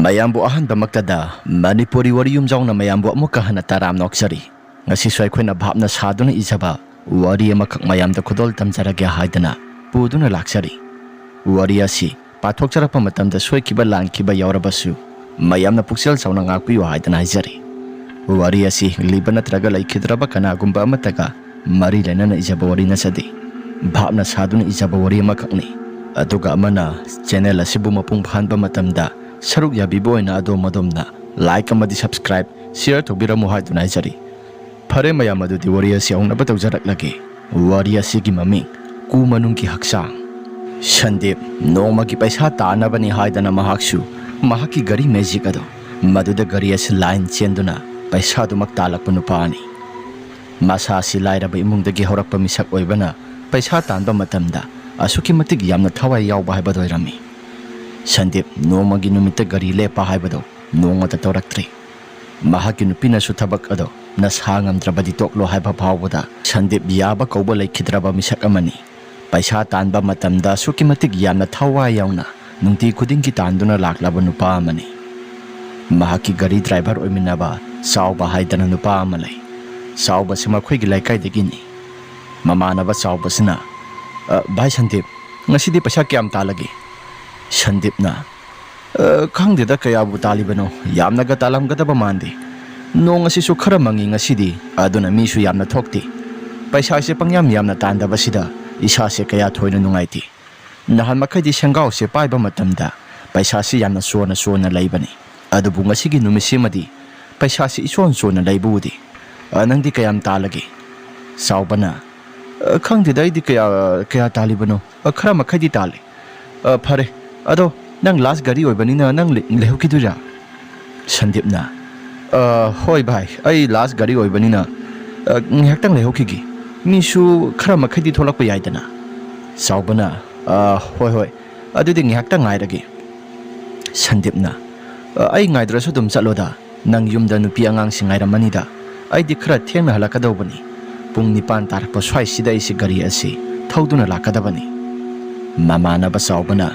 mayambu ahanbamaktada Manipuri wari yumjauna mayambu amuka hana taram noksari ngasi so aikoina bhapna saduna ijaba wari amakak mayamda khudol tamjarage haidana puduna laksari wari asi pathokcharakpa matamda soikiba langkiba yaurabasu mayamna puksel sauna ngakpiyo haidana haijari wari asi liba natraga laikhidraba kanagumba amataga mari lenana ijaba wari nasadi bhapna saduna ijaba wari amakakni aduga amana channel asibu mapung phanba matamda saruk yabibo ina ado madomna like amadi subscribe share tobiramu haiduna haijari phare mayam adudi wari asi aunaba tawjaraklage wari asigi maming ku manungki haksang Shandip nongmagi paisa tanabani haidana mahaksu mahaki gari magic ado maduda gari asi line chenduna paisa dumak talakpa nupani masa si lairaba imungdagi horakpa misak oibana paisa tanba matamda asuki matig yamna thawai yawba haibado irami Shandip nongmagi numita gari lepa haibado nongmata tawraktri mahaki nupina su thabak ado nashangamdrabadi toklo haiba phawbada Shandip yaba kauba laikhidraba misak amani paisa tanba matamda suki matig yamna thawai yauna nungti khudingi tanduna laklaba nupa amani mahaki gari driver oiminaba sauba haidana nupa amalai sauba sima khoigi laikai degini mamanaba sauba sina bhai Shandip ngasidi paisa kyam talage Shandip na khangdeda kayabu talibano yamna ga talam gadaba mande nong asi su khara mangi ngasidi aduna mi su yamna thokti paisa se pangyam yamna tandaba sida isa se kaya thoina nungaiti nahan makhadi sangau se paiba matamda paisa si yamna sona laibani adubu ngasigi numisimadi paisa si ison sona laibudi nangdi kayam talage saubana khangdeda idi kaya talibano khara makhadi tale phare ado nang last gari oibanina nang lehukidura Shandip na hoi bhai ai last gari oibanina nghaktang lehukigi misu khara makhadi tholakpa yaidana saubana hoi adudi nghaktang ngairage Shandip na ai ngaidrasu dum chaloda nang yumda nupi angang singaira manida ai di khara thengna halakadawbani pung nipan tarpa swai sida isi gari asi thauduna lakadabani mamana ba saubana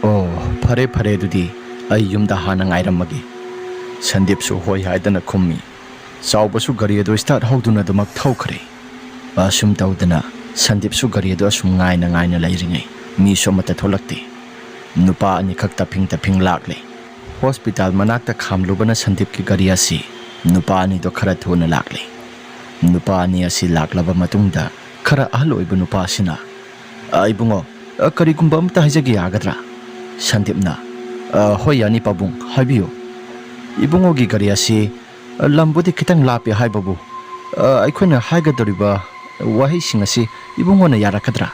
oh phare dudi ai yumda hana ngairamagi Shandip su hoi haidana khummi saubasu gari ado start hauduna damak thaukhre asum taudana Shandip su gari ado asum ngaina lairingai mi somata tholakte nupa ani khakta phing lakle hospital manakta khamlubana Shandip ki gari asi nupa ani do khara thona lakle nupa ani asi laklaba matungda khara ahloi bu nupa sina ai bungo kari gumba amta hajagi agadra Shandip na hoi yani pabung habiyo ibungo gi gari asi lambudi kitang lapi haibabu aikhoina haigadoriba wahi singasi ibungo na yarakadra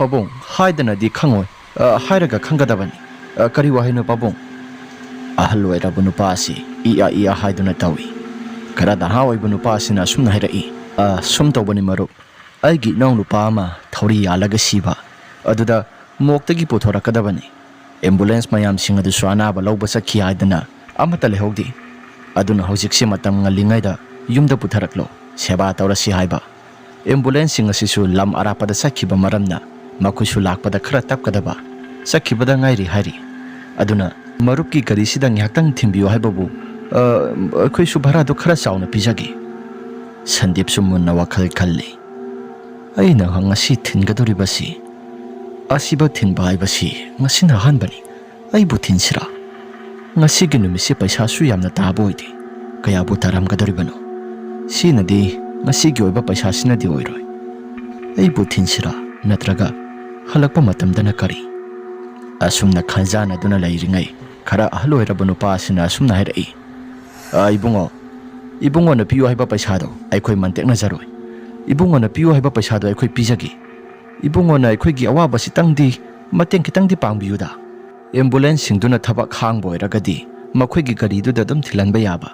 pabung haidana di khangoi hairaga khangadabani kari wahino pabung ahaloi rabunu pasi ia haiduna tawi karada hawai bunu pasina sumna hairai sum tawbani marup aigi nong lupa ama thori yalaga siba aduda moktagi puthorakadabani ambulance mayam singadu swana ba lawba sakhi haidana amata lehogdi aduna hojikse matam ngalingaida yumda putharaklo seba tawrasi haiba ambulance singasisu lam arapada sakhiba maramna makusu lakpada khara tapkadaba sakhibada ngairi hari aduna marupki gari sidang yaktang thimbiyo haibabu khoi su bhara do khara sauna pijagi Shandip sumunna wakhal khalli aina ngasi thingadori basi asiba thinba haibasi ngasina hanbani aibu thinsira ngasi gi numisi paisa su yamna taboidi kaya bu taram gadoribano sinadi ngasi gi oiba paisa sinadi oiroi aibu thinsira natraga halakpa matamdana kari asumna khanjana duna lairingai khara ahloirabanu pasina asumna hairai ibungo na piyo haiba paisa do aikhoi mantekna jaroi ibungo na piyo haiba paisa do aikhoi pijagi ibungo na aikhoi gi awaba sitangdi mateng kitangdi pangbiyuda ambulance singduna thabak khangbo iragadi makhoi gi gari du dadam thilanba yaba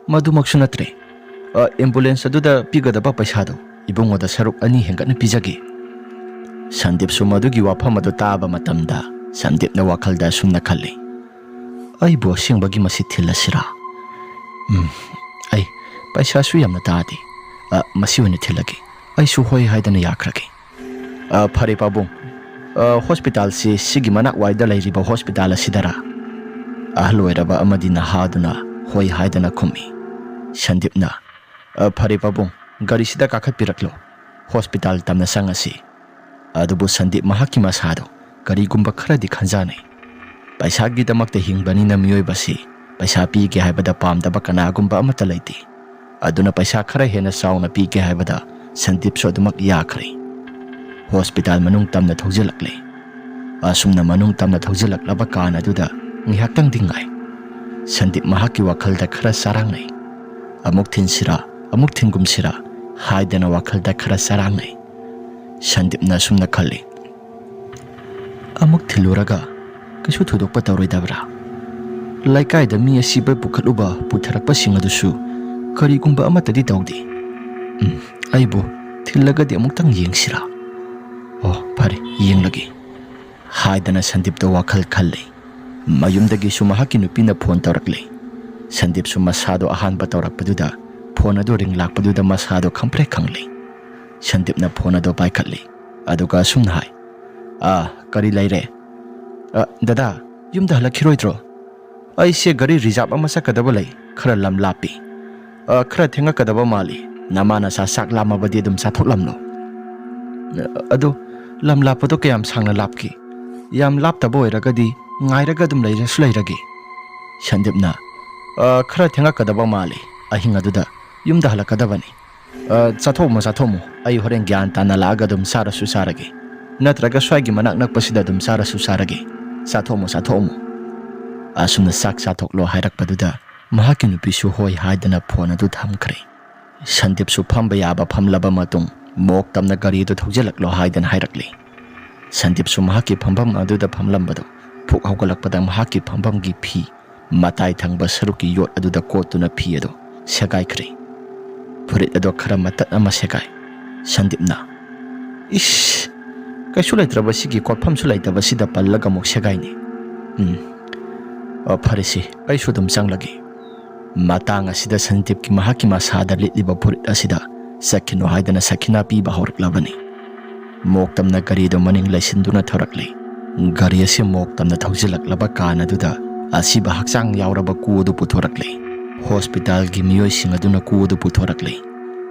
madumaksu natre ambulance aduda pigadaba paisa do ibungo da saruk ani hengatna pijagi Shandip su madugi wafam adu taba matamda Shandip na wakhalda sumna khalli ai bo singbagi masi thilasira ai paisa su yamna taadi masi wena thilagi ai su hoi haidana yakrage phare pabung hospital si sigi manak waida lairiba hospital asidara ahal oiraba amadi nahaduna hoi haidana khumi. Sandipna phare pabung gari sida kakhatpiraklo hospital tamna sangasi. Adubu Sandip mahaki masado gari gumba kharadi khanjanai. Paisagi damakta hingbanina miyoibasi paisa pige haibada pamdaba kanagumba amata laiti. Aduna paisa khara hena sauna pige haibada Sandip so adumak yakhre. Hospital manung tamna thaujalakle. Asumna manung tamna thaujalak kana aduda ngihaktang dingai. Sandip mahaki wakhalda khara sarangnai. Amuk thinsira amuk thingumsira haidana wakhalda khara sarangnai. Sandip na sumna khalli. Amuk thiluraga kasu thudokpa tawroidabra. Laikai da mi asiba pukhaluba putharakpa singadusu karigumba amatadi tawdi. Aibu thillagadi amuktang yengsira. Oh pare yenglagi. Haidana Sandip da wakhal khalli. Mayumdagi sumahaki nupina phone tawrakle. Sandip sumasado ahanba tawrakpaduda phone adu ring lakpaduda masado khampre khangli. Sandip na phone ado paikhatli. Aduga sumna hai. Kari laire. Dada yumda halakhiroidro. Aise gari reserve ama sakadaba lai khara lam lapi. Khara thenga kadaba mali. Namana sa sak lamabadi adum sathoklamlo. Ado lam lapado kayam sangna lapki. Yam laptaba oiragadi ngairaga adum lairasu lairagi. Sandipna khara thenga kadaba mali. Ahinga duda yumda halakadabani. Sathomo ai horen gyan tana laga dum sarasu sarage. Natraga swagi manak nakpasida dum sarasu sarage. Sathomo. Asumna sak sathoklo hairakpaduda mahaki nupisu hoi haidana phone adu thamkhre. Sandip su phamba yaba phamlaba matung mok tamna gari du thaujalaklo haidana hairakli. Sandip su mahaki phambam aduda phamlambado phuk haugalakpada mahaki phambam gi phi matai thangba saruki yot aduda kotuna phi ado segai khre. Purit ado khara matat ama segai. Sandipna ish kaisu laitraba sigi kotpham su laitaba sida pallaga mok segai ni. Pharisi ai su dum changlagi. Matang asida Sandip ki mahaki masada litliba purit asida sakhino haidana sakhina piba horaklabani. Mok tamna gari do maning laisinduna thorakle. Gari ase mok tamna thaujilaklaba kana duda asiba hakchang yauraba ku du puthorakle. Hospital gi miyoi singaduna ku du puthorakle.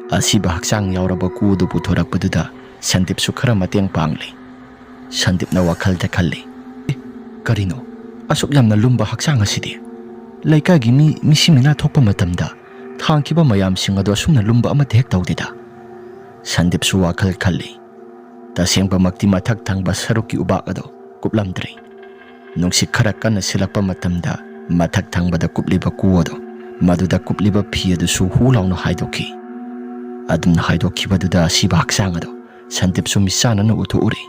Asiba hakchang yauraba ku du puthorakpaduda Sandip su khara mateng pangle. Sandip na wakhal ta khalli. Karino asuk yamna lumba hakchang asidi. Laika gi misimina thokpa matamda thangkiba mayam singado sumna lumba ama tek tawdida. Sandip su wakhal khalli. Tasengba makti mathak thangba saruki ubak ado kuplamdre. Nungsi khara kana silakpa matamda mathak thangbada kupliba kuwado maduda kupliba phi adu su hulawno haidoki. Adumna haidokibaduda asiba hakchang ado Sandip su misana na utu uri.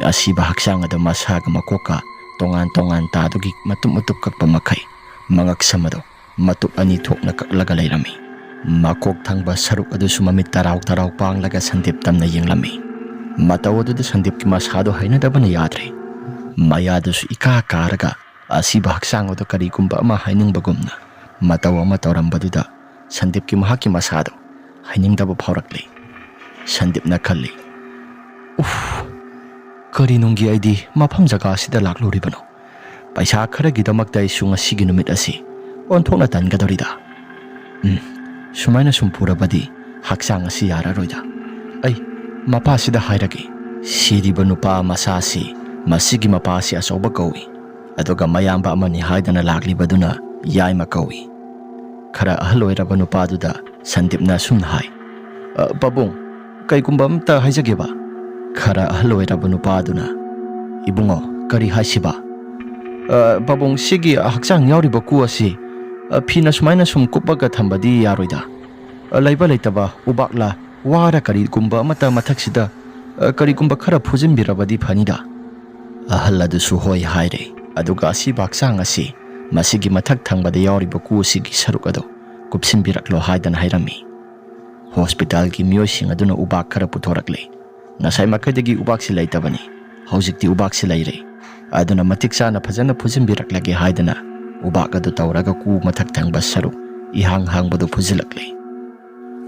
Asiba hakchang ado masaga makoka tongan tadugi matup kakpa makai mangak samado matup ani thokna kaklaga lairami. Makok thangba saruk adu su mamit taraw panglaga Sandip tamna yenglami. Mataw adu Sandip ki masado hainadabana yadre. Mayado su ika karaga asiba hakchang ado karigumba ama hainingbagumna mataw ama tawrambaduda Sandip ki mahaki masado hainingdaba phaurakle. Sandip na khalli. Kari nunggi aidi mafam jaga asida lakluribano. Paisa kharagidamakta isu ngasigi numit asi onthokna tangadorida. Sumaina sumpurabadi hakchang asi yararoida. Ai mapa sida hairagi. Siriba nupa masasi masigi mapa si asoba kawi. Aduga mayamba amani haidana laklibaduna yaima kawi. Khara ahaloiraba nupaduda Sandipna sumnahai. Babung kaikumba amta haijageba. Khara ahaloiraba nupaduna ibungo kari haisiba. Babung sigi hakchang yauriba ku asi phina sumaina sum kupaga thambadi yaroida. Laiba leitaba ubakla wara kari gumba amata mathaksida kari gumba khara phujimbirabadi phanida. Ahalladu su hoi haire aduga asi bakchang asi masigi mathak thangbada yauriba ku sigi saruk ado kupsimbiraklo haidan hairami. Hospital ki miyoi sing aduna ubak khara puthorakle. Nasai makadagi ubak si laitabani. Haujikti ubak si laire. Aduna matik sana phajana phujimbiraklage haidana ubak adu tawraga ku mathak thangba saruk ihang badu phujilakle.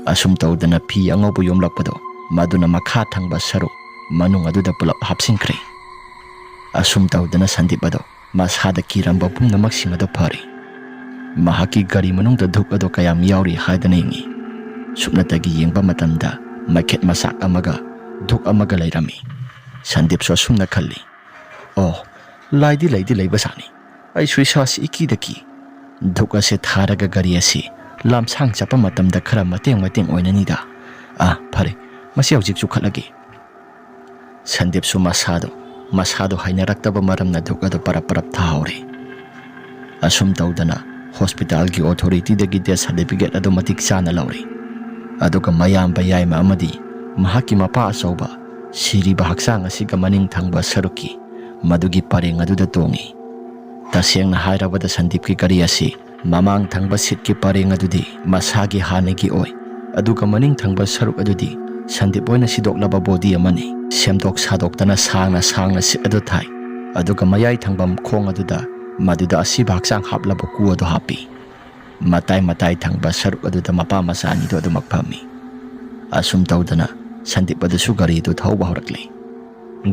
Asum tawdana phi angobu yomlakpado maduna makha thangba saruk manung aduda pulap hapsingkre. Asum tawdana Sandip ado masada kiramba pumnamak sing ado phari mahaki gari manungda dhuk ado kayam yauri haidana yengi supnatagi yengba matamda maket masak amaga dhuk amaga lairami Sandip so sumna khalli oh laidi leibasani ai suisas iki daki dhuk ase tharaga gari ase lamsang chapa matamda khara mateng oinani da phare masi hojik chu khalagi Sandip su masado hainaraktaba maramna dhuk ado parap thaure asum tawdana hospital ki authority dagi death certificate ado matik chana lauri aduga mayam bayai amadi mahaki mapa asauba siri bahaksang asiga maning thangba saruki madugi pareng aduda tongi taseng na hairabada Sandip ki gari asi mamang thangba sit ki pareng adudi masagi hanegi oi aduga maning thangba saruk adudi Sandip oina sidoklaba body amani semdok sadok tana sangna sit adu thai aduga mayai thangbam khong aduda maduda asi bahaksang haplaba ku adu hapi matai thangba saruk aduda mapa masani do adu makphami asum tawdana Sandip adusu gari do thauba horakle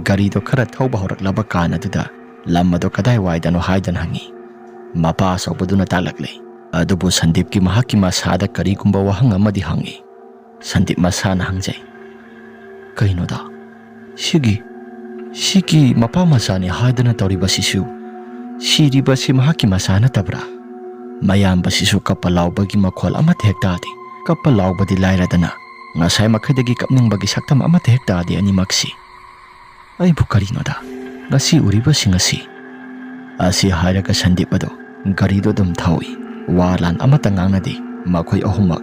gari do khara thauba horaklaba kana aduda lam ado kadai waidano haidan hangi mapa sobuduna talakle adubu Sandip ki mahaki masada kari kumba wahang amadi hangi Sandip masana hangjai kaino da Sigi mapa masani haidana toriba sisu siriba si mahaki masana tabra mayam basisu kapalaw bagi makhol amate hektadi kapalaw badi lairadana ngasai makhadagi kapning bagi saktam amate hektadi ani maksi ai bukarino da ngasi uriba singasi asi hairaga Sandip ado gari do dum thawi walan amata ngangnadi makhoi ahumak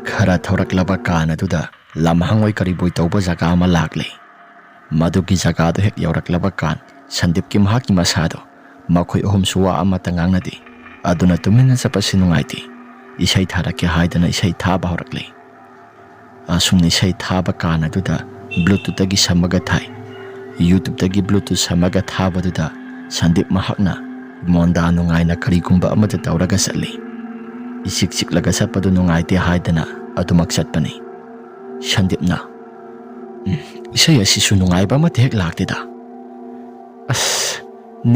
khara thoraklaba kana duda lamhangoi kariboi tawba jaga ama lagle madugi jaga do hek yauraklaba kan Sandip ki mahaki masado makhoi ahum suwa amata ngangnadi aduna tumina sapasi nungaiti isai tharake haidana isai thaba horakle asumni isai thaba kana duda bluetooth tagi samaga thai YouTube tagi bluetooth samaga thaba duda Sandip mahakna monda nungaina karigumba amata tawraga satli isik laga sapadu nungaiti haidana adumak satpani Sandip na isai asisu nungaiba amata hek laktida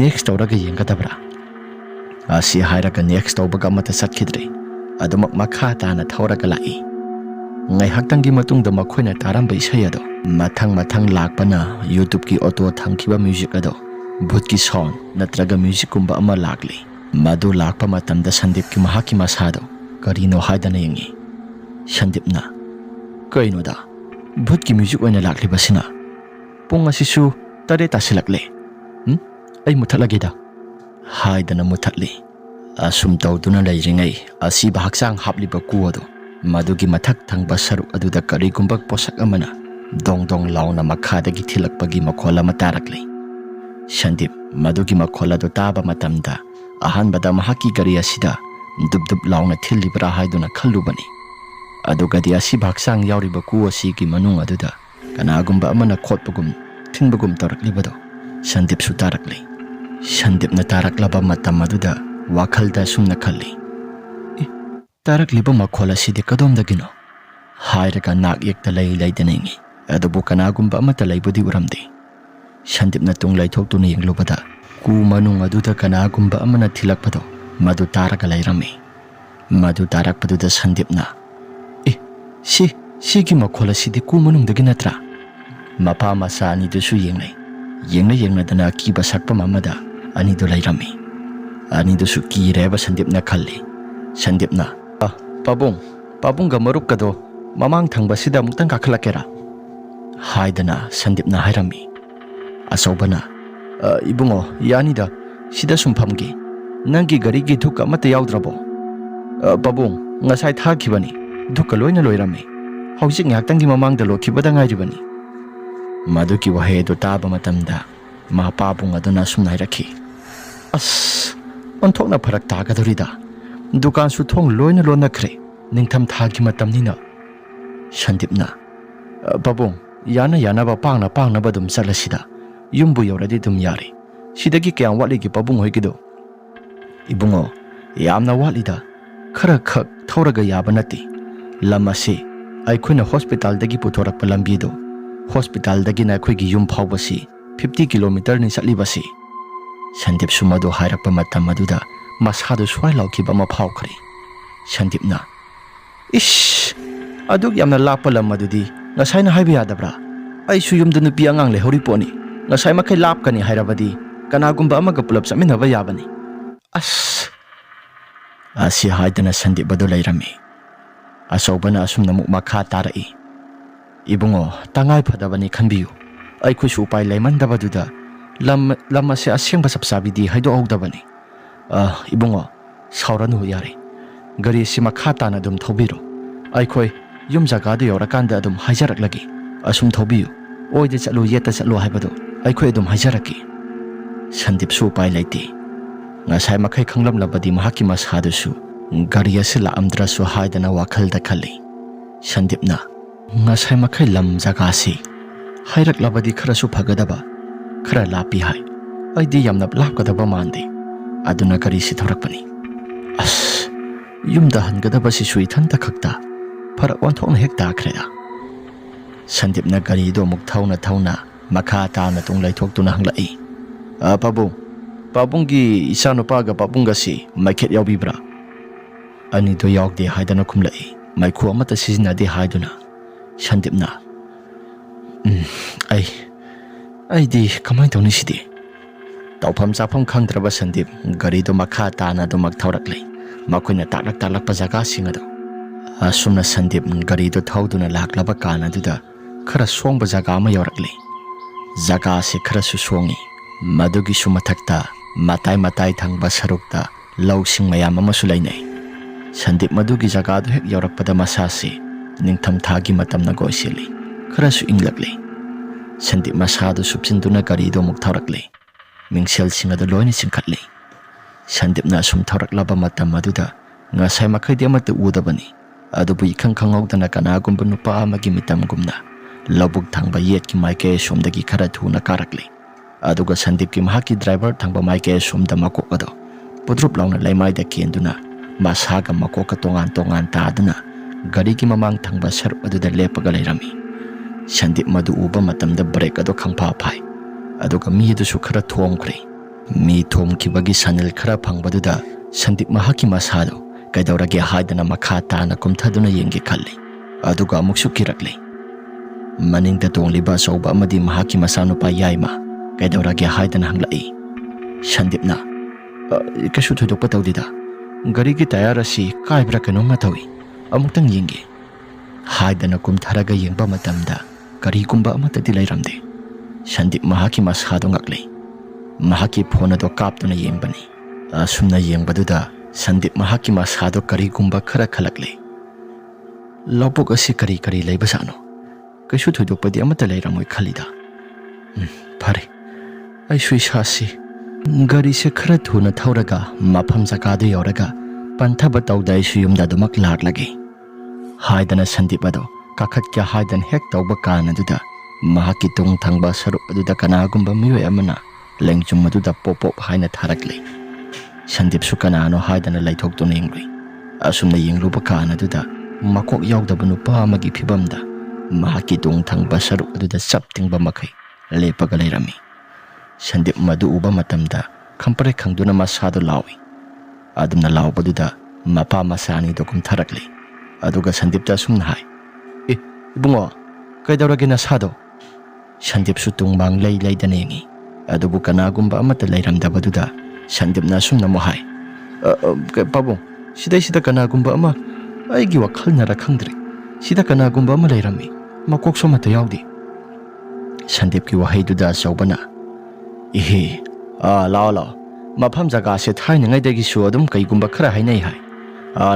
next tawraga yengadabra asi hairaga next tawbaga amata satkidre adumak makha tana thawraga lai ngai haktangi matungda makhoina taramba isai ado mathang lakpana YouTube ki auto thangkiba music ado bhut ki song natraga music kumba ama lakli madu lakpa matamda Sandip ki mahaki masado karino haidana yengi Sandip na kaino da bhut ki music oina lakli basina pung asisu tare tasilakle ai muthalage da haidana muthatli asum tawduna leiringai asi bahaksang hapliba kuado madugi mathak thangba saruk aduda karigumba posak amana dong launa makhadagi thilakpagi makhola matarakle Sandip madugi makhola do taba matamda ahanbada mahaki gari asida dub launa thilibra haiduna khallubani aduga di asi bahaksang yauriba ku asi ki manung aduda kanagumba amana khotpagum thinbagum taraklibado Sandip su tarakle Sandip na taraklaba matam aduda wakhalda sumna khalli tarakliba makhola sidi kadomdagino hairaga nak yekta leidanengi adubu kanagumba amata leibudi uramde Sandip na tung laithok tuna yenglubada ku manung aduda kanagumba amana thilakpado madu taraga lairami madu tarakpaduda Sandip na sigi makhola sidi ku manung dagi natra mapa masa ani dusu yengna dana kiba sakpa mamada ani do lairami ani dusu kireba Sandip na khalli Sandip na pabung ga marup kado mamang thangba sida muktang kakhalakera haidana Sandip na hairami asobana ibungo yanida sida sumphamgi nangi gari gi dhuk amata yaudrabo pabung ngasai thakibani dhuk loina loirami hojik ngaktangi mamangda lokhibada ngairibani maduki wahe do taba matamda mahapabung aduna sumnai rakhi onthokna pharak tagadorida dukan su thong loina lonakre ningtham thagi matamnina Sandip na pabung yana ba pangna ba dum salasida yumbu yoradi dum yari sidagi kyang wali gi pabung hoigido ibungo yamna walida khara khak thoraga yabanati lamasi aikhoina hospital dagi putorak palambido hospital dagi na khoi gi yum phawbasi 50 km ni satlibasi Sandipsu madu hairakpa matam maduda masadu swai laukiba ama phawkhri. Sandipna Ish aduk yamna lapa lam madudi ngasaina haiba yadabra aisu yumda nupi angang lehori poni ngasai makai lapkani hairabadi kanagumba amaga pulap saminaba yabani as asi haidana Sandip badu lairami asobana asumna muk makha tarai ibungo tangai phadabani khanbiyu aikhusu upai leimandabaduda lam ase asengba sapsabidi haido audabani ibungo sauranu yare gari si makha tana dum thobiro aikhoi yum jaga du yorakanda dum hajarak lagi asum thobiyu oide chalu yeta chalu haibado aikhoi dum hajaraki Sandip su upai laiti ngasai makai khanglam labadi mahaki mashadusu gari asila amdrasu haidana wakhalda khali Sandipna ngasai makai lam jaga si hairak labadi kharasu phagadaba khara lapi hai aidi yamna lapkadaba mandi aduna gari si thorakpani as yumda hangadaba si sui thanta khakta phara onthokna hek takreda Sandipna gari do muk thauna makha tauna tung laithok hanglai pabunggi isanupaga pabunga si maikhet yaubibra ani do yaugde haidana khumlai maikhu amata sizinade haiduna Sandipna ai di kamai tawni sidi tawpham chafam khangdraba Sandip gari do makha tana do mak thaurakle makoina taklak pa jaga singado asumna Sandip gari do thauduna laklaba kana duda khara songba jaga ma yorakle jaga se khara su songi madugi sumathakta matai thangba sarukta lausing mayam amasu lainai Sandip madugi jaga do hek yorakpada masasi ningtham thagi matamna goisili khara su inglakle Sandip masadu supsinduna gari do muk thaurakle mingsel singado loini singkhatle Sandipna sum thauраklaba matam maduda ngasai makai de amata udabani adubu ikhang khangawdana kanagumba nupa amagi mitamgumna labuk thangba yet ki maike somdagi khara thuna karakle aduga Sandip ki mahaki driver thangba maike somda makokado pudrup launa laimai da kenduna masaga makoka tongan taaduna gari ki mamang thangba sar aduda lepaga lairami Sandip madu uba matamda break ado khangpha phai aduga mi du su khara thomkhre mi thomkibagi sanil khara phangbaduda Sandip mahaki masado kaidawrage haidana makha tana kumthaduna yenge khalli aduga amuksu kirakle maningda tongliba soba amadi mahaki masanupa yaima kaidawrage haidana hanglai Sandipna kashu thudokpa tawdida gari ki tayar asi kaibra kanoma tawi amuktang yenge haidana kumtharaga yengba matamda gari kumba amatadi lairamde Sandip mahaki masado ngakle mahaki phone do kaptuna yengbani asumna yengbaduda Sandip mahaki masado gari kumba khara khalakle lopok asi kari laibasano kashu thudokpadi amata lairamoi khalida phare ai sui sasi gari se khara thuna thauraga mafam jaka do yoraga panthaba tawdai suyumda dumak laklage haidana Sandip ado kakhat kya haidan hek tawba kana duda mahaki tung thangba saruk aduda kanagumba miwe amana lengchum maduda popop haina tharakle Sandip su kanano haidana laithok to nengri asumna yengluba kana duda makok yaudaba nupa amagi phibamda mahaki tung thangba saruk aduda saptingba makai lepaga lairami Sandip madu uba matamda khampare khangduna masado lawi adumna lawbaduda mapa masani dokum tharakle aduga Sandip ta sumna hai ibungo kaidawrage nasado Sandip su tungbang laidana yengi adubu kanagumba amata lairamdabaduda Sandip na sumna mo hai pabung sida kanagumba ama aigi wakhal nara khangdre sida kanagumba ama lairami makok somata yaudi Sandip ki wahai duda saubana ihe lao mafam jaga se thaina ngai dagi su adum kaigumba khara hainai hai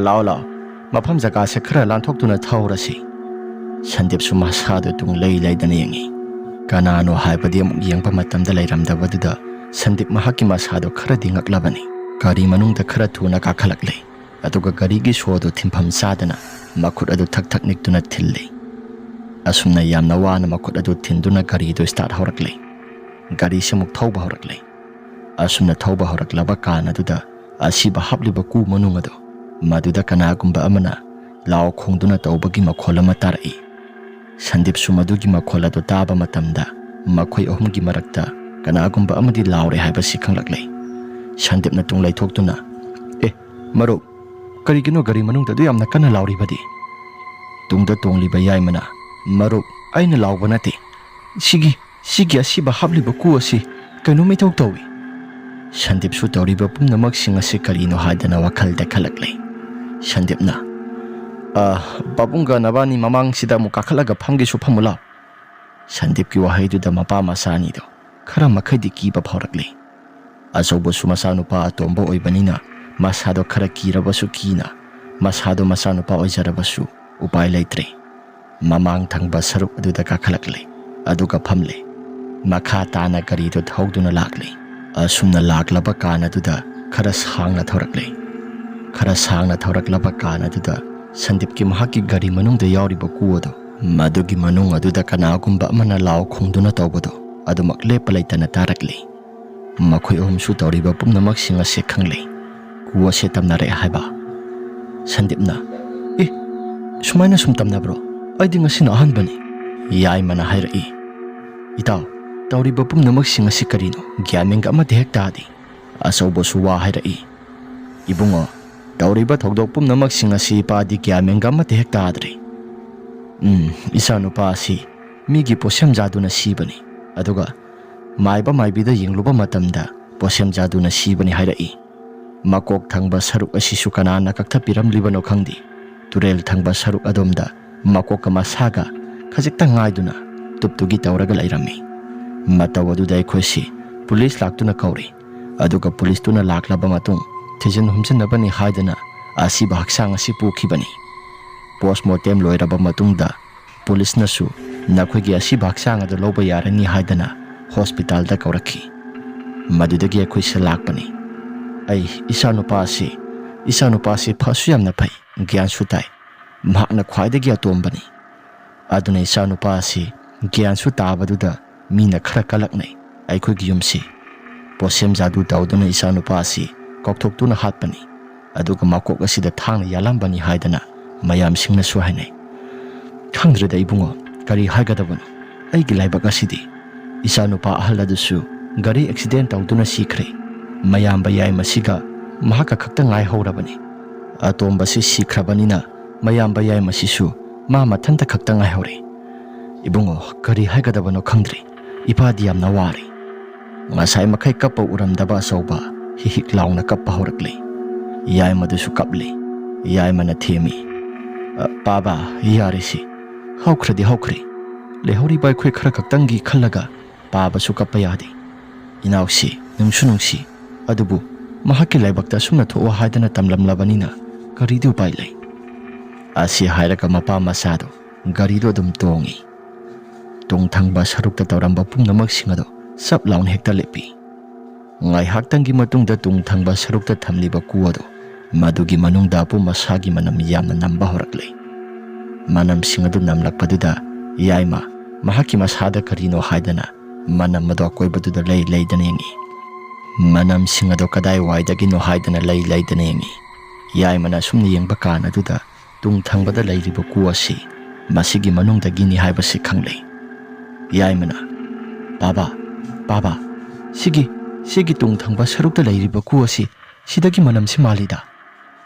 lao mafam jaga se khara lanthoktuna thaurasi Sandip su masado tung laidana yengi kanano haibadi amuk yengpa matamda lairamdabaduda Sandip mahaki masado khara dingaklabani gari manungda khara thuna kakhalakle aduga gari gi sodo thimpham sadana makhut adu thak niktuna thille asumna yamna wana makhut adu thinduna gari do start horakle gari semuk thauba horakle asumna thauba horaklaba kana duda asiba habliba ku manungado maduda kanagumba amana lao khongduna tawbagi makholama tarai Sandip su madugi makhola do taba matamda makhoi ahumgi marakta ꯀꯅꯥꯒꯨꯝꯕ ꯑꯃꯗꯤ ꯂꯥꯎꯔꯦ ꯍꯥꯏꯕꯁꯤ ꯈꯪꯂꯛꯂꯦ꯫ ꯁꯟꯗꯤꯞꯅ ꯇꯨꯡ ꯂꯩꯊꯣꯛꯇꯨꯅ ꯃꯔꯨꯞ, ꯀꯔꯤꯒꯤꯅꯣ ꯒꯥꯔꯤ ꯃꯅꯨꯡꯗ ꯑꯗꯨ ꯌꯥꯝꯅ ꯀꯟꯅ ꯂꯥꯎꯔꯤꯕꯗꯤ? ꯇꯨꯡꯗ ꯇꯣꯡꯂꯤꯕ ꯌꯥꯏꯃꯅ ꯃꯔꯨꯞ, ꯑꯩꯅ ꯂꯥꯎꯕ ꯅꯠꯇꯦ, ꯁꯤꯒꯤ ꯑꯁꯤꯕ ꯍꯥꯞꯂꯤꯕ ꯀꯨ ꯑꯁꯤ ꯀꯩꯅꯣꯝ ꯏꯇꯧ ꯇꯧꯏ꯫ ꯁꯟꯗꯤꯞꯁꯨ ꯇꯧꯔꯤꯕ ꯄꯨꯝꯅꯃꯛꯁꯤꯡ ꯑꯁꯤ ꯀꯔꯤꯅꯣ ꯍꯥꯏꯗꯅ ꯋꯥꯈꯜꯗ ꯈꯜꯂꯛꯂꯦ꯫ ꯁꯟꯗꯤꯞꯅ ꯄꯥꯕꯨꯡꯒ ꯅꯕꯥꯅꯤ ꯃꯃꯥꯡꯁꯤꯗ ꯑꯃꯨꯛ ꯀꯥꯈꯠꯂꯒ ꯐꯝꯒꯦꯁꯨ ꯐꯝꯃꯨ ꯂꯥꯎ꯫ ꯁꯟꯗꯤꯞꯀꯤ ꯋꯥꯍꯩꯗꯨꯗ ꯃꯄꯥ ꯃꯆꯥ ꯑꯅꯤꯗꯣ ꯈꯔ ꯃꯈꯩꯗꯤ ꯀꯤꯕ ꯐꯥꯎꯔꯛꯂꯦ꯫ ꯑꯆꯧꯕꯁꯨ ꯃꯆꯥꯅꯨꯄꯥ ꯑꯇꯣꯝꯕ ꯑꯣꯏꯕꯅꯤꯅ ꯃꯁꯥꯗꯣ ꯈꯔ ꯀꯤꯔꯕꯁꯨ ꯀꯤꯅ ꯃꯁꯥꯗꯣ ꯃꯆꯥꯅꯨꯄꯥ ꯑꯣꯏꯖꯔꯕꯁꯨ ꯎꯄꯥꯏ ꯂꯩꯇ꯭ꯔꯦ꯫ ꯃꯃꯥꯡ ꯊꯪꯕ ꯁꯔꯨꯛ ꯑꯗꯨꯗ ꯀꯥꯈꯠꯂꯛꯂꯦ ꯑꯗꯨꯒ ꯐꯝꯂꯦ꯫ ꯃꯈꯥ ꯇꯥꯅ ꯒꯥꯔꯤꯗꯣ ꯊꯧꯗꯨꯅ ꯂꯥꯛꯂꯦ꯫ ꯑꯁꯨꯝꯅ ꯂꯥꯛꯂꯕ ꯀꯥꯟ ꯑꯗꯨꯗ ꯈꯔ ꯁꯥꯡꯅ ꯊꯧꯔꯛꯂꯦ꯫ ꯈꯔ ꯁꯥꯡꯅ ꯊꯧꯔꯛꯂꯕ ꯀꯥꯟ ꯑꯗꯨꯗ ꯁꯟꯗꯤꯞꯀꯤ ꯃꯍꯥꯛꯀꯤ ꯒꯥꯔꯤ ꯃꯅꯨꯡꯗ ꯌꯥꯎꯔꯤꯕ ꯀꯨ ꯑꯗꯣ ꯃꯗꯨꯒꯤ ꯃꯅꯨꯡ ꯑꯗꯨꯗ ꯀꯅꯥꯒꯨꯝꯕ ꯑꯃꯅ ꯂꯥꯎ ꯈꯣꯡꯗꯨꯅ ꯇꯧꯕꯗꯣ ꯑꯗꯨꯃꯛ ꯂꯦꯞꯄ ꯂꯩꯇꯅ ꯇꯥꯔꯛꯂꯤ꯫ ꯃꯈꯣꯏ ꯑꯍꯨꯝꯁꯨ ꯇꯧꯔꯤꯕ ꯄꯨꯝꯅꯃꯛꯁꯤꯡ ꯑꯁꯤ ꯈꯪꯂꯦ꯫ ꯀꯨ ꯑꯁꯤ ꯇꯝꯅꯔꯛꯑꯦ ꯍꯥꯏꯕ꯫ ꯁꯟꯗꯤꯞꯅ ꯁꯨꯃꯥꯏꯅ ꯁꯨꯝ ꯇꯝꯅꯕ꯭ꯔꯣ? ꯑꯩꯗꯤ ꯉꯁꯤꯅ ꯑꯍꯥꯟꯕꯅꯤ꯫ ꯌꯥꯏꯃꯅ ꯍꯥꯏꯔꯛꯏ, ꯏꯇꯥꯎ, ꯇꯧꯔꯤꯕ ꯄꯨꯝꯅꯃꯛꯁꯤꯡ ꯑꯁꯤ ꯀꯔꯤꯅꯣ ꯒ꯭ꯌꯥꯟ ꯃꯦꯟꯒ ꯑꯃꯠꯇ ꯍꯦꯛ ꯇꯥꯗꯦ꯫ ꯑꯆꯧꯕꯁꯨ ꯋꯥ ꯍꯥꯏꯔꯛꯏ, ꯏꯕꯨꯡꯉꯣ, ꯇꯧꯔꯤꯕ ꯊꯧꯗꯣꯛ ꯄꯨꯝꯅꯃꯛꯁꯤꯡ ꯑꯁꯤ ꯏꯄꯥꯗꯤ ꯒ꯭ꯌꯥꯟ ꯃꯦꯟꯒ ꯑꯃꯠꯇ ꯍꯦꯛ ꯇꯥꯗ꯭ꯔꯦ꯫ ꯏꯆꯥꯅꯨꯄꯥ ꯑꯁꯤ ꯃꯤꯒꯤ ꯄꯣꯠꯁꯦꯝꯖꯥꯗꯨꯅ ꯁꯤꯕꯅꯤ, ꯑꯗꯨꯒ ꯃꯥꯏꯕ ꯃꯥꯏꯕꯤꯗ ꯌꯦꯡꯂꯨꯕ ꯃꯇꯝꯗ ꯄꯣꯠꯁꯦꯝꯖꯥꯗꯨꯅ ꯁꯤꯕꯅꯤ ꯍꯥꯏꯔꯛꯏ꯫ ꯃꯀꯣꯛ ꯊꯪꯕ ꯁꯔꯨꯛ ꯑꯁꯤꯁꯨ ꯀꯅꯥꯅ ꯀꯛꯊꯠꯄꯤꯔꯝꯂꯤꯕꯅꯣ ꯈꯪꯗꯦ꯫ ꯇꯨꯔꯦꯜ ꯊꯪꯕ ꯁꯔꯨꯛ ꯑꯗꯣꯝꯗ ꯃꯀꯣꯛꯀ ꯃꯁꯥꯒ ꯈꯖꯤꯛꯇꯪ ꯉꯥꯏꯗꯨꯅ ꯇꯨꯞꯇꯨꯒꯤ ꯇꯧꯔꯒ ꯂꯩꯔꯝꯃꯤ꯫ ꯃꯇꯧ ꯑꯗꯨꯗ ꯑꯩꯈꯣꯏꯁꯤ ꯄꯨꯂꯤꯁ ꯂꯥꯛꯇꯨꯅ ꯀꯧꯔꯤ, ꯑꯗꯨꯒ ꯄꯨꯂꯤꯁꯇꯨꯅ ꯂꯥꯛꯂꯕ ꯃꯇꯨꯡ ꯊꯤꯖꯤꯟ ꯍꯨꯝꯖꯤꯟꯅꯕꯅꯤ ꯍꯥꯏꯗꯅ ꯑꯁꯤꯕ ꯍꯛꯆꯥꯡ ꯑꯁꯤ ꯄꯨꯈꯤꯕꯅꯤ꯫ ꯄꯣꯁꯃꯣꯔꯇꯦꯝ ꯂꯣꯏꯔꯕ ꯃꯇꯨꯡꯗ ꯄꯨꯂꯤꯁꯅꯁꯨ ꯅꯈꯣꯏꯒꯤ ꯑꯁꯤꯕ ꯍꯛꯆꯥꯡ ꯑꯗꯨ ꯂꯧꯕ ꯌꯥꯔꯅꯤ ꯍꯥꯏꯗꯅ ꯍꯣꯁꯄꯤꯇꯥꯜꯗ ꯀꯧꯔꯛꯈꯤ꯫ ꯃꯗꯨꯗꯒꯤ ꯑꯩꯈꯣꯏꯁꯦ ꯂꯥꯛꯄꯅꯤ꯫ ꯑꯩ ꯏꯆꯥꯅꯨꯄꯥꯁꯤ ꯐꯁꯨ ꯌꯥꯝꯅ ꯐꯩ, ꯒ꯭ꯌꯥꯟꯁꯨ ꯇꯥꯏ, ꯃꯍꯥꯛꯅ ꯈ꯭ꯋꯥꯏꯗꯒꯤ ꯑꯇꯣꯝꯕꯅꯤ꯫ ꯑꯗꯨꯅ ꯏꯆꯥꯅꯨꯄꯥ ꯑꯁꯤ ꯒ꯭ꯌꯥꯟꯁꯨ ꯇꯥꯕꯗꯨꯗ ꯃꯤꯅ ꯈꯔ ꯀꯜꯂꯛꯅꯩ꯫ ꯑꯩꯈꯣꯏꯒꯤ ꯌꯨꯝꯁꯤ ꯄꯣꯠꯁꯦꯝ ꯖꯥꯗꯨ ꯇꯧꯗꯨꯅ ꯏꯆꯥꯅꯨꯄꯥ ꯑꯁꯤ ꯀꯥꯎꯊꯣꯛꯇꯨꯅ ꯍꯥꯠꯄꯅꯤ, ꯑꯗꯨꯒ ꯃꯀꯣꯛ ꯑꯁꯤꯗ ꯊꯥꯡꯅ ꯌꯥꯜꯂꯝꯕꯅꯤ ꯍꯥꯏꯗꯅ ꯃꯌꯥꯝꯁꯤꯡꯅꯁꯨ ꯍꯥꯏꯅꯩ꯫ ꯈꯪꯗ꯭ꯔꯦꯗ ꯏꯕꯨꯡꯉꯣ, ꯀꯔꯤ ꯍꯥꯏꯒꯗꯕꯅꯣ? ꯑꯩꯒꯤ ꯂꯥꯏꯕꯛ ꯑꯁꯤꯗꯤ ꯏꯆꯥꯅꯨꯄꯥ ꯑꯍꯜ ꯑꯗꯨꯁꯨ ꯒꯥꯔꯤ ꯑꯦꯛꯁꯤꯗꯦꯟ ꯇꯧꯗꯨꯅ ꯁꯤꯈ꯭ꯔꯦ꯫ ꯃꯌꯥꯝꯕ ꯌꯥꯏꯃꯁꯤꯒ ꯃꯍꯥꯛꯀ ꯈꯛꯇ ꯉꯥꯏꯍꯧꯔꯕꯅꯤ꯫ ꯑꯇꯣꯝꯕꯁꯤ ꯁꯤꯈ꯭ꯔꯕꯅꯤꯅ ꯃꯌꯥꯝꯕ ꯌꯥꯏꯃꯁꯤꯁꯨ ꯃꯥ ꯃꯊꯟꯇ ꯈꯛꯇ ꯉꯥꯏꯍꯧꯔꯦ꯫ ꯏꯕꯨꯡꯉꯣ, ꯀꯔꯤ ꯍꯥꯏꯒꯗꯕꯅꯣ ꯈꯪꯗ꯭ꯔꯦ꯫ ꯏꯄꯥꯗꯤ ꯌꯥꯝꯅ ꯋꯥꯔꯦ꯫ ꯉꯁꯥꯏ ꯃꯈꯩ ꯀꯞꯄ ꯎꯔꯝꯗꯕ ꯑꯆꯧꯕ ꯍꯤꯛ ꯂꯥꯎꯅ ꯀꯞꯄ ꯍꯧꯔꯛꯂꯦ꯫ ꯌꯥꯏꯃꯗꯨꯁꯨ ꯀꯞꯂꯦ꯫ ꯌꯥꯏꯃꯅ ꯊꯦꯝꯃꯤ, ꯄꯥꯕꯥ, ꯌꯥꯔꯦꯁꯤ, ꯍꯧꯈ꯭ꯔꯗꯤ ꯍꯧꯈ꯭ꯔꯦ꯫ ꯂꯩꯍꯧꯔꯤꯕ ꯑꯩꯈꯣꯏ ꯈꯔ ꯈꯛꯇꯪꯒꯤ ꯈꯜꯂꯒ ꯄꯥꯕꯁꯨ ꯀꯞꯄ ꯌꯥꯗꯦ꯫ ꯏꯅꯥꯎꯁꯤ ꯅꯨꯡꯁꯨ ꯅꯨꯡꯁꯤ, ꯑꯗꯨꯕꯨ ꯃꯍꯥꯛꯀꯤ ꯂꯥꯏꯕꯛꯇ ꯑꯁꯨꯝꯅ ꯊꯣꯛꯑꯣ ꯍꯥꯏꯗꯅ ꯇꯝꯂꯝꯂꯕꯅꯤꯅ ꯀꯔꯤꯗꯤ ꯎꯄꯥꯏ ꯂꯩ꯫ ꯑꯁꯤ ꯍꯥꯏꯔꯒ ꯃꯄꯥ ꯃꯆꯥꯗꯣ ꯒꯥꯔꯤꯗꯣ ꯑꯗꯨꯝ ꯇꯣꯡꯉꯤ꯫ ꯇꯨꯡ ꯊꯪꯕ ꯁꯔꯨꯛꯇ ꯇꯧꯔꯝꯕ ꯄꯨꯝꯅꯃꯛꯁꯤꯡ ꯑꯗꯣ ꯆꯞ ꯂꯥꯎꯅ ꯍꯦꯛꯇ ꯂꯦꯞꯄꯤ꯫ ꯉꯥꯏꯍꯥꯛꯇꯪꯒꯤ ꯃꯇꯨꯡꯗ ꯇꯨꯡ ꯊꯪꯕ ꯁꯔꯨꯛꯇ ꯊꯝꯂꯤꯕ ꯀꯨ ꯑꯗꯣ ꯃꯗꯨꯒꯤ ꯃꯅꯨꯡꯗ ꯑꯄꯨꯝ ꯑꯁꯥꯒꯤ ꯃꯅꯝ ꯌꯥꯝꯅ ꯅꯝꯕ ꯍꯧꯔꯛꯂꯦ꯫ ꯃꯅꯝꯁꯤꯡ ꯑꯗꯨ ꯅꯝꯂꯛꯄꯗꯨꯗ ꯌꯥꯏꯃ ꯃꯍꯥꯛꯀꯤ ꯃꯁꯥꯗ ꯀꯔꯤꯅꯣ ꯍꯥꯏꯗꯅ ꯃꯅꯝ ꯑꯗꯣ ꯑꯀꯣꯏꯕꯗꯨꯗ ꯂꯩꯗꯅ ꯌꯦꯡꯉꯤ꯫ ꯃꯅꯝꯁꯤꯡ ꯑꯗꯣ ꯀꯗꯥꯏꯋꯥꯏꯗꯒꯤꯅꯣ ꯍꯥꯏꯗꯅ ꯂꯩꯗꯅ ꯌꯦꯡꯉꯤ꯫ ꯌꯥꯏꯃꯅ ꯑꯁꯨꯝꯅ ꯌꯦꯡꯕ ꯀꯥꯟ ꯑꯗꯨꯗ ꯇꯨꯡ ꯊꯪꯕꯗ ꯂꯩꯔꯤꯕ ꯀꯨ ꯑꯁꯤ ꯃꯁꯤꯒꯤ ꯃꯅꯨꯡꯗꯒꯤꯅꯤ ꯍꯥꯏꯕꯁꯤ ꯈꯪꯂꯦ꯫ ꯌꯥꯏꯃꯅ, ꯄꯥꯕꯥ, ꯁꯤꯒꯤ ꯇꯨꯡ ꯊꯪꯕ ꯁꯔꯨꯛꯇ ꯂꯩꯔꯤꯕ ꯀꯨ ꯑꯁꯤ ꯁꯤꯗꯒꯤ ꯃꯅꯝꯁꯤ ꯃꯥꯜꯂꯤꯗ꯫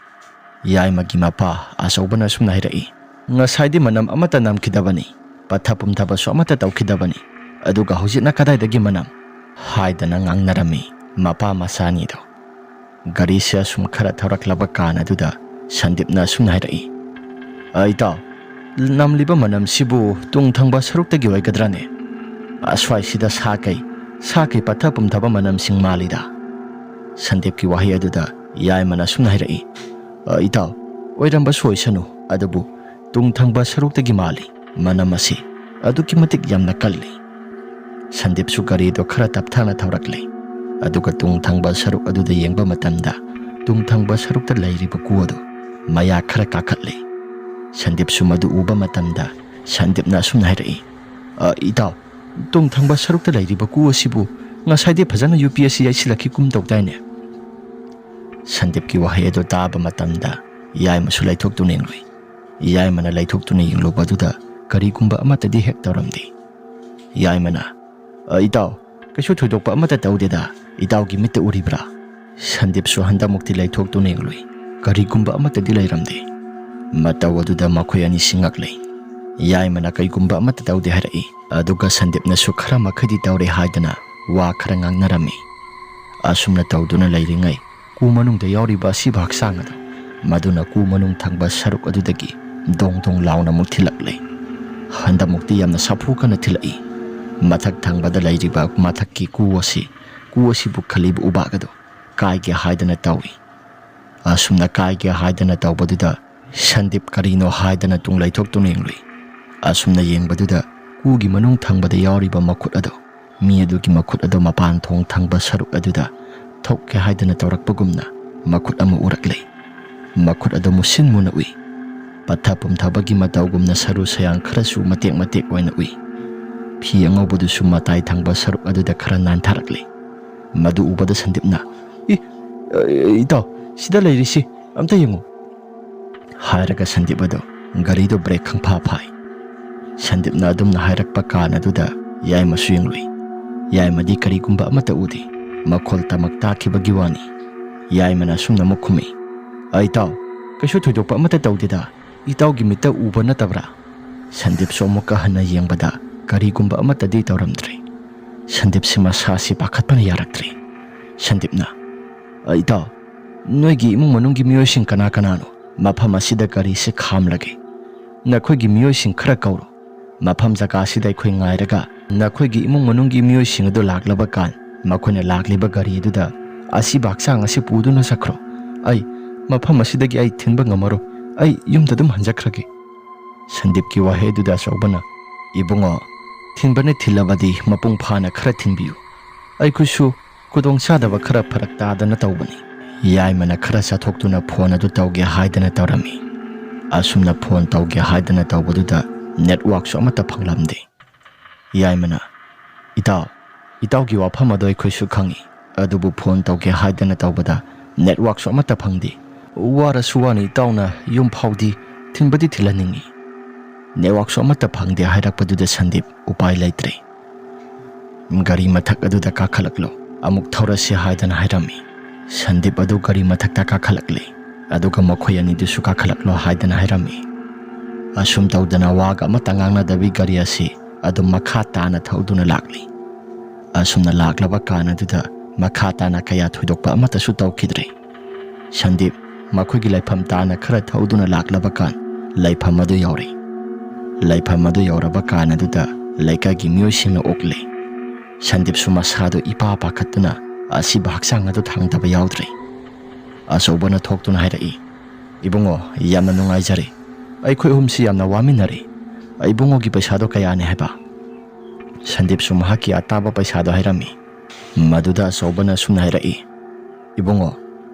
ꯌꯥꯏꯃꯒꯤ ꯃꯄꯥ ꯑꯆꯧꯕꯅ ꯑꯁꯨꯝꯅ ꯍꯥꯏꯔꯛꯏ, ꯉꯁꯥꯏꯗꯤ ꯃꯅꯝ ꯑꯃꯠꯇ ꯅꯝꯈꯤꯗꯕꯅꯤ, ꯄꯠꯊ ꯄꯨꯝꯊꯕꯁꯨ ꯑꯃꯠꯇ ꯇꯧꯈꯤꯗꯕꯅꯤ, ꯑꯗꯨꯒ ꯍꯧꯖꯤꯛꯅ ꯀꯗꯥꯏꯗꯒꯤ ꯃꯅꯝ ꯍꯥꯏꯗꯅ ꯉꯥꯡꯅꯔꯝꯃꯤ ꯃꯄꯥ ꯃꯆꯥꯅꯤꯗꯣ꯫ ꯒꯥꯔꯤꯁꯦ ꯑꯁꯨꯝ ꯈꯔ ꯊꯧꯔꯛꯂꯕ ꯀꯥꯟ ꯑꯗꯨꯗ ꯁꯟꯗꯤꯞꯅ ꯑꯁꯨꯝꯅ ꯍꯥꯏꯔꯛꯏ, ꯏꯇꯥꯎ, ꯅꯝꯂꯤꯕ ꯃꯅꯝꯁꯤꯕꯨ ꯇꯨꯡ ꯊꯪꯕ ꯁꯔꯨꯛꯇꯒꯤ ꯑꯣꯏꯒꯗ꯭ꯔꯥꯅꯦ? ꯑꯁ꯭ꯋꯥꯏꯁꯤꯗ ꯁꯥ ꯀꯩ ꯄꯠꯊ ꯄꯨꯝꯊꯕ ꯃꯅꯝꯁꯤꯡ ꯃꯥꯜꯂꯤꯗ꯫ ꯁꯟꯗꯤꯞꯀꯤ ꯋꯥꯍꯩ ꯑꯗꯨꯗ ꯌꯥꯏꯃꯅ ꯑꯁꯨꯝꯅ ꯍꯥꯏꯔꯛꯏ, ꯏꯇꯥꯎ, ꯑꯣꯏꯔꯝꯕꯁꯨ ꯑꯣꯏꯁꯅꯨ, ꯑꯗꯨꯕꯨ ꯇꯨꯡ ꯊꯪꯕ ꯁꯔꯨꯛꯇꯒꯤ ꯃꯥꯜꯂꯤ꯫ ꯃꯅꯝ ꯑꯁꯤ ꯑꯗꯨꯛꯀꯤ ꯃꯇꯤꯛ ꯌꯥꯝꯅ ꯀꯜꯂꯤ꯫ ꯁꯟꯗꯤꯞꯁꯨ ꯒꯥꯔꯤꯗꯣ ꯈꯔ ꯇꯞꯊꯅ ꯊꯧꯔꯛꯂꯦ, ꯑꯗꯨꯒ ꯇꯨꯡ ꯊꯪꯕ ꯁꯔꯨꯛ ꯑꯗꯨꯗ ꯌꯦꯡꯕ ꯃꯇꯝꯗ ꯇꯨꯡ ꯊꯪꯕ ꯁꯔꯨꯛꯇ ꯂꯩꯔꯤꯕ ꯀꯨ ꯑꯗꯨ ꯃꯌꯥ ꯈꯔ ꯀꯥꯈꯠꯂꯦ꯫ ꯁꯟꯗꯤꯞꯁꯨ ꯃꯗꯨ ꯎꯕ ꯃꯇꯝꯗ ꯁꯟꯗꯤꯞꯅ ꯑꯁꯨꯝꯅ ꯍꯥꯏꯔꯛꯏ, ꯏꯇꯥꯎ, ꯇꯨꯡ ꯊꯪꯕ ꯁꯔꯨꯛꯇ ꯂꯩꯔꯤꯕ ꯀꯨ ꯑꯁꯤꯕꯨ ꯉꯁꯥꯏꯗꯤ ꯐꯖꯅ UPSC ꯌꯩꯁꯤꯜꯂꯛꯈꯤꯒꯨꯝ ꯇꯧꯗꯥꯏꯅꯦ? ꯁꯟꯗꯤꯞꯀꯤ ꯋꯥꯍꯩ ꯑꯗꯨ ꯇꯥꯕ ꯃꯇꯝꯗ ꯌꯥꯏꯃꯁꯨ ꯂꯩꯊꯣꯛꯇꯨꯅ ꯌꯦꯡꯂꯨꯏ꯫ ꯌꯥꯏꯃꯅ ꯂꯩꯊꯣꯛꯇꯨꯅ ꯌꯦꯡꯂꯨꯕꯗꯨꯗ ꯀꯔꯤꯒꯨꯝꯕ ꯑꯃꯠꯇꯗꯤ ꯍꯦꯛ ꯇꯧꯔꯝꯗꯦ꯫ ꯌꯥꯏꯃꯅ, ꯏꯇꯥꯎ, ꯀꯩꯁꯨ ꯊꯣꯏꯗꯣꯛꯄ ꯑꯃꯠꯇ ꯇꯧꯗꯦꯗ ꯏꯇꯥꯎꯒꯤ ꯃꯤꯠꯇ ꯎꯔꯤꯕ꯭ꯔꯥ ꯁꯟꯗꯤꯞꯁꯨ ꯍꯟꯗꯛꯃꯨꯛꯇꯤ ꯂꯩꯊꯣꯛꯇꯨꯅ ꯌꯦꯡꯂꯨꯏ ꯀꯔꯤꯒꯨꯝꯕ ꯑꯃꯠꯇꯗꯤ ꯂꯩꯔꯝꯗꯦ ꯃꯇꯧ ꯑꯗꯨꯗ ꯃꯈꯣꯏ ꯑꯅꯤꯁꯤ ꯉꯛꯂꯩ ꯌꯥꯏꯃꯅ ꯀꯩꯒꯨꯝꯕ ꯑꯃꯠꯇ ꯇꯧꯗꯦ ꯍꯥꯏꯔꯛꯏ ꯑꯗꯨꯒ ꯁꯟꯗꯤꯞꯅꯁꯨ ꯈꯔ ꯃꯈꯩꯗꯤ ꯇꯧꯔꯦ ꯍꯥꯏꯗꯅ ꯋꯥ ꯈꯔ ꯉꯥꯡꯅꯔꯝꯃꯤ ꯑꯁꯨꯝꯅ ꯇꯧꯗꯨꯅ ꯂꯩꯔꯤꯉꯩ ꯀꯨ ꯃꯅꯨꯡꯗ ꯌꯥꯎꯔꯤꯕ ꯑꯁꯤꯕ ꯍꯛꯆꯥꯡ ꯑꯗꯨ ꯃꯗꯨꯅ ꯀꯨ ꯃꯅꯨꯡ ꯊꯪꯕ ꯁꯔꯨꯛ ꯑꯗꯨꯗꯒꯤ ꯗꯣꯡ ꯗꯣꯡ ꯂꯥꯎꯅ ꯑꯃꯨꯛ ꯊꯤꯜꯂꯛꯂꯦ ꯍꯟꯗꯛꯃꯨꯛꯇꯤ ꯌꯥꯝꯅ ꯁꯥꯐꯨ ꯀꯟꯅ ꯊꯤꯜꯂꯛꯏ ꯃꯊꯛ ꯊꯪꯕꯗ ꯂꯩꯔꯤꯕ ꯃꯊꯛꯀꯤ ꯀꯨ ꯑꯁꯤꯕꯨ ꯈꯜꯂꯤꯕ ꯎꯕꯥꯛ ꯑꯗꯨ ꯀꯥꯏꯒꯦ ꯍꯥꯏꯗꯅ ꯇꯧꯏ ꯑꯁꯨꯝꯅ ꯀꯥꯏꯒꯦ ꯍꯥꯏꯗꯅ ꯇꯧꯕꯗꯨꯗ ꯁꯟꯗꯤꯞ ꯀꯔꯤꯅꯣ ꯍꯥꯏꯗꯅ ꯇꯨꯡ ꯂꯩꯊꯣꯛꯇꯨꯅ ꯌꯦꯡꯂꯨꯏ ꯑꯁꯨꯝꯅ ꯌꯦꯡꯕꯗꯨꯗ ꯀꯨꯒꯤ ꯃꯅꯨꯡ ꯊꯪꯕꯗ ꯌꯥꯎꯔꯤꯕ ꯃꯈꯨꯠ ꯑꯗꯨ ꯃꯤ ꯑꯗꯨꯒꯤ ꯃꯈꯨꯠ ꯑꯗꯨ ꯃꯄꯥꯟ ꯊꯣꯡ ꯊꯪꯕ ꯁꯔꯨꯛ ꯑꯗꯨꯗ ꯊꯣꯛꯀꯦ ꯍꯥꯏꯗꯅ ꯇꯧꯔꯛꯄꯒꯨꯝꯅ ꯃꯈꯨꯠ ꯑꯃ ꯎꯔꯛꯂꯦ ꯃꯈꯨꯠ ꯑꯗꯨ ꯃꯨꯁꯤꯟ ꯃꯨꯅ ꯎꯏ ꯄꯠꯊ ꯄꯨꯝꯊꯕꯒꯤ ꯃꯇꯧꯒꯨꯝꯅ ꯁꯔꯨ ꯁꯌꯥꯡ ꯈꯔꯁꯨ ꯃꯇꯦꯛ ꯃꯇꯦꯛ ꯑꯣꯏꯅ ꯎꯏ ꯐꯤ ꯑꯉꯧꯕꯗꯨꯁꯨ ꯃꯇꯥꯏ ꯊꯪꯕ ꯁꯔꯨꯛ ꯑꯗꯨꯗ ꯈꯔ ꯅꯥꯟꯊꯔꯛꯂꯦ ꯃꯗꯨ ꯎꯕꯗ ꯁꯟꯗꯤꯞꯅ ꯏꯇꯥꯎ ꯁꯤꯗ ꯂꯩꯔꯤꯁꯤ ꯑꯝꯇ ꯌꯦꯡꯉꯨ ꯍꯥꯏꯔꯒ ꯁꯟꯗꯤꯞ ꯑꯗꯨ ꯒꯥꯔꯤꯗꯣ ꯕ꯭ꯔꯦꯛ ꯈꯪꯐꯥ ꯐꯥꯏ ꯁꯟꯗꯤꯞꯅ ꯑꯗꯨꯝꯅ ꯍꯥꯏꯔꯛꯄ ꯀꯥꯟ ꯑꯗꯨꯗ ꯌꯥꯏꯃꯁꯨ ꯌꯦꯡꯂꯨꯏ ꯌꯥꯏꯃꯗꯤ ꯀꯔꯤꯒꯨꯝꯕ ꯑꯃꯠꯇ ꯎꯗꯦ ꯃꯈꯣꯜ ꯇꯃꯛ ꯇꯥꯈꯤꯕꯒꯤ ꯋꯥꯅꯤ ꯌꯥꯏꯃꯅ ꯑꯁꯨꯝꯅ ꯑꯃꯨꯛ ꯈꯨꯝꯃꯤ ꯏꯇꯥꯎ ꯀꯩꯁꯨ ꯊꯣꯏꯗꯣꯛꯄ ꯑꯃꯠꯇ ꯇꯧꯗꯦꯗ ꯏꯇꯥꯎꯒꯤ ꯃꯤꯠꯇ ꯎꯕ ꯅꯠꯇꯕ꯭ꯔꯥ ꯁꯟꯗꯤꯞꯁꯨ ꯑꯃꯨꯛꯀ ꯍꯟꯅ ꯌꯦꯡꯕꯗ ꯀꯔꯤꯒꯨꯝꯕ ꯑꯃꯠꯇꯗꯤ ꯇꯧꯔꯝꯗ꯭ꯔꯦ ꯁꯟꯗꯤꯞꯁꯤ ꯃꯁꯥꯁꯤ ꯄꯥꯈꯠꯄꯅ ꯌꯥꯔꯛꯇ꯭ꯔꯦ ꯁꯟꯗꯤꯞꯅ ꯏꯇꯥꯎ ꯅꯣꯏꯒꯤ ꯏꯃꯨꯡ ꯃꯅꯨꯡꯒꯤ ꯃꯤꯑꯣꯏꯁꯤꯡ ꯀꯅꯥ ꯀꯅꯥꯅꯣ ꯃꯐꯝ ꯑꯁꯤꯗ ꯒꯥꯔꯤꯁꯤ ꯈꯥꯝꯂꯒꯦ ꯅꯈꯣꯏꯒꯤ ꯃꯤꯑꯣꯏꯁꯤꯡ ꯈꯔ ꯀꯧꯔꯣ ꯃꯐꯝ ꯖꯒꯥꯁꯤꯗ ꯑꯩꯈꯣꯏ ꯉꯥꯏꯔꯒ ꯅꯈꯣꯏꯒꯤ ꯏꯃꯨꯡ ꯃꯅꯨꯡꯒꯤ ꯃꯤꯑꯣꯏꯁꯤꯡ ꯑꯗꯨ ꯂꯥꯛꯂꯕ ꯀꯥꯟ ꯃꯈꯣꯏꯅ ꯂꯥꯛꯂꯤꯕ ꯒꯥꯔꯤ ꯑꯗꯨꯗ ꯑꯁꯤꯕ ꯍꯛꯆꯥꯡ ꯑꯁꯤ ꯄꯨꯗꯨꯅ ꯆꯠꯈ꯭ꯔꯣ ꯑꯩ ꯃꯐꯝ ꯑꯁꯤꯗꯒꯤ ꯑꯩ ꯊꯤꯟꯕ ꯉꯝꯃꯔꯣꯏ ꯑꯩ ꯌꯨꯝꯗ ꯑꯗꯨꯝ ꯍꯟꯖꯈ꯭ꯔꯒꯦ ꯁꯟꯗꯤꯞꯀꯤ ꯋꯥꯍꯩ ꯑꯗꯨꯗ ꯑꯆꯧꯕꯅ ꯏꯕꯨꯡꯉꯣ ꯊꯤꯟꯕꯅ ꯊꯤꯜꯂꯕꯗꯤ ꯃꯄꯨꯡ ꯐꯥꯅ ꯈꯔ ꯊꯤꯟꯕꯤꯌꯨ ꯑꯩꯈꯣꯏꯁꯨ ꯈꯨꯗꯣꯡꯆꯥꯗꯕ ꯈꯔ ꯐꯔꯛ ꯇꯥꯗꯅ ꯇꯧꯕꯅꯤ ꯌꯥꯏꯃꯅ ꯈꯔ ꯆꯠꯊꯣꯛꯇꯨꯅ ꯐꯣꯟ ꯑꯗꯨ ꯇꯧꯒꯦ ꯍꯥꯏꯗꯅ ꯇꯧꯔꯝꯃꯤ ꯑꯁꯨꯝꯅ ꯐꯣꯟ ꯇꯧꯒꯦ ꯍꯥꯏꯗꯅ ꯇꯧꯕꯗꯨꯗ ꯅꯦꯠꯋꯥꯛꯁꯨ ꯑꯃꯠꯇ ꯐꯪꯂꯝꯗꯦ ꯌꯥꯏꯃꯅ ꯏꯇꯥꯎꯒꯤ ꯋꯥꯐꯝ ꯑꯗꯨ ꯑꯩꯈꯣꯏꯁꯨ ꯈꯪꯏ ꯑꯗꯨꯕꯨ ꯐꯣꯟ ꯇꯧꯒꯦ ꯍꯥꯏꯗꯅ ꯇꯧꯕꯗ ꯅꯦꯠꯋꯥꯛꯁꯨ ꯑꯃꯠꯇ ꯐꯪꯗꯦ ꯋꯥꯔꯁꯨ ꯋꯥꯅ ꯏꯇꯥꯎꯅ ꯌꯨꯝ ꯐꯥꯎꯗꯤ ꯊꯤꯟꯕꯗꯤ ꯊꯤꯜꯍꯟꯅꯤꯡꯉꯤ ꯅꯦꯠꯋꯥꯛꯁꯨ ꯑꯃꯠꯇ ꯐꯪꯗꯦ ꯍꯥꯏꯔꯛꯄꯗꯨꯗ ꯁꯟꯗꯤꯞ ꯎꯄꯥꯏ ꯂꯩꯇ꯭ꯔꯦ ꯒꯥꯔꯤ ꯃꯊꯛ ꯑꯗꯨꯗ ꯀꯥꯈꯠꯂꯛꯂꯣ ꯑꯃꯨꯛ ꯊꯧꯔꯁꯤ ꯍꯥꯏꯗꯅ ꯍꯥꯏꯔꯝꯃꯤ ꯁꯟꯗꯤꯞ ꯑꯗꯨ ꯒꯥꯔꯤ ꯃꯊꯛꯇ ꯀꯥꯈꯠꯂꯛꯂꯦ ꯑꯗꯨꯒ ꯃꯈꯣꯏ ꯑꯅꯤꯗꯨꯁꯨ ꯀꯥꯈꯠꯂꯛꯂꯣ ꯍꯥꯏꯗꯅ ꯍꯥꯏꯔꯝꯃꯤ ꯑꯁꯨꯝ ꯇꯧꯗꯅ ꯋꯥꯒ ꯑꯃꯠꯇ ꯉꯥꯡꯅꯗꯕꯤ ꯒꯥꯔꯤ ꯑꯁꯤ ꯑꯗꯨꯝ ꯃꯈꯥ ꯇꯥꯅ ꯊꯧꯗꯨꯅ ꯂꯥꯛꯂꯤ ꯑꯁꯨꯝꯅ ꯂꯥꯛꯂꯕ ꯀꯥꯟ ꯑꯗꯨꯗ ꯃꯈꯥ ꯇꯥꯅ ꯀꯌꯥ ꯊꯣꯏꯗꯣꯛꯄ ꯑꯃꯠꯇꯁꯨ ꯇꯧꯈꯤꯗ꯭ꯔꯦ ꯁꯟꯗꯤꯞ ꯃꯈꯣꯏꯒꯤ ꯂꯩꯐꯝ ꯇꯥꯅ ꯈꯔ ꯊꯧꯗꯨꯅ ꯂꯥꯛꯂꯕ ꯀꯥꯟ ꯂꯩꯐꯝ ꯑꯗꯨ ꯌꯧꯔꯦ ꯂꯩꯐꯝ ꯑꯗꯨ ꯌꯧꯔꯕ ꯀꯥꯟ ꯑꯗꯨꯗ ꯂꯩꯀꯥꯏꯒꯤ ꯃꯤꯑꯣꯏꯁꯤꯡꯅ ꯑꯣꯛꯂꯦ ꯁꯟꯗꯤꯞꯁꯨ ꯃꯁꯥꯗꯨ ꯏꯄꯥ ꯄꯥꯈꯠꯇꯨꯅ ꯑꯁꯤꯕ ꯍꯛꯆꯥꯡ ꯑꯗꯨ ꯊꯥꯡꯗꯕ ꯌꯥꯎꯗ꯭ꯔꯦ ꯑꯆꯧꯕꯅ ꯊꯣꯛꯇꯨꯅ ꯍꯥꯏꯔꯛꯏ ꯏꯕꯨꯡꯉꯣ ꯌꯥꯝꯅ ꯅꯨꯡꯉꯥꯏꯖꯔꯦ ꯑꯩꯈꯣꯏ ꯑꯍꯨꯝꯁꯤ ꯌꯥꯝꯅ ꯋꯥꯃꯤꯟꯅꯔꯦ ꯏꯕꯨꯡꯉꯣꯒꯤ ꯄꯩꯁꯥꯗꯣ ꯀꯌꯥꯅꯤ ꯍꯥꯏꯕ ꯁꯟꯗꯤꯞꯁꯨ ꯃꯍꯥꯛꯀꯤ ꯑꯇꯥꯕ ꯄꯩꯁꯥꯗꯣ ꯍꯥꯏꯔꯝꯃꯤ ꯃꯗꯨꯗ ꯑꯆꯧꯕꯅ ꯁꯨꯝꯅ ꯍꯥꯏꯔꯛꯏ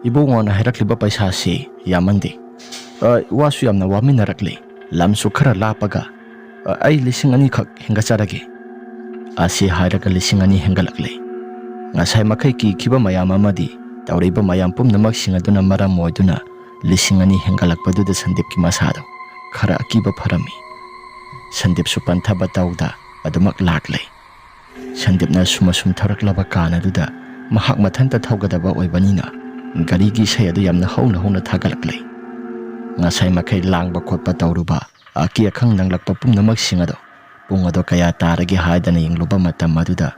ꯏꯕꯨꯡꯉꯣꯅ ꯍꯥꯏꯔꯛꯂꯤꯕ ꯄꯩꯁꯥꯁꯤ ꯌꯥꯝꯃꯟꯗꯦ ꯋꯥꯁꯨ ꯌꯥꯝꯅ ꯋꯥꯃꯤꯟꯅꯔꯛꯂꯦ ꯂꯝꯁꯨ ꯈꯔ ꯂꯥꯞꯄꯒ ꯑꯩ 2,000 ꯈꯛ ꯍꯦꯟꯒꯠꯆꯔꯒꯦ ꯑꯁꯤ ꯍꯥꯏꯔꯒ 2,000 ꯍꯦꯟꯒꯠꯂꯛꯂꯦ ꯉꯁꯥꯏ ꯃꯈꯩ ꯀꯤꯈꯤꯕ ꯃꯌꯥꯝ ꯑꯃꯗꯤ ꯇꯧꯔꯤꯕ ꯃꯌꯥꯝ ꯄꯨꯝꯅꯃꯛꯁꯤꯡ ꯑꯗꯨꯅ ꯃꯔꯝ ꯑꯣꯏꯗꯨꯅ 2,000 ꯍꯦꯟꯒꯠꯂꯛꯄꯗꯨꯗ ꯁꯟꯗꯤꯞꯀꯤ ꯃꯁꯥꯗꯣ ꯈꯔ ꯑꯀꯤꯕ ꯐꯔꯝꯃꯤ ꯁꯟꯗꯤꯞꯁꯨ ꯄꯟꯊꯕ ꯇꯧꯗ ꯑꯗꯨꯃꯛ ꯂꯥꯛꯂꯦ ꯁꯟꯗꯤꯞꯅ ꯑꯁꯨꯝ ꯊꯧꯔꯛꯂꯕ ꯀꯥꯟ ꯑꯗꯨꯗ ꯃꯍꯥꯛ ꯃꯊꯟꯇ ꯊꯧꯒꯗꯕ ꯑꯣꯏꯕꯅꯤꯅ ꯒꯥꯔꯤꯒꯤ ꯏꯁꯩ ꯑꯗꯨ ꯌꯥꯝꯅ ꯍꯧꯅ ꯍꯧꯅ ꯊꯥꯒꯠꯂꯛꯂꯦ ꯉꯁꯥꯏ ꯃꯈꯩ ꯂꯥꯡꯕ ꯈꯣꯠꯄ ꯇꯧꯔꯨꯕ ꯑꯀꯤ ꯑꯈꯪ ꯅꯪꯂꯛꯄ ꯄꯨꯝꯅꯃꯛꯁꯤꯡ ꯑꯗꯣ ꯄꯨꯡ ꯑꯗꯣ ꯀꯌꯥ ꯇꯥꯔꯒꯦ ꯍꯥꯏꯗꯅ ꯌꯦꯡꯂꯨꯕ ꯃꯇꯝ ꯑꯗꯨꯗ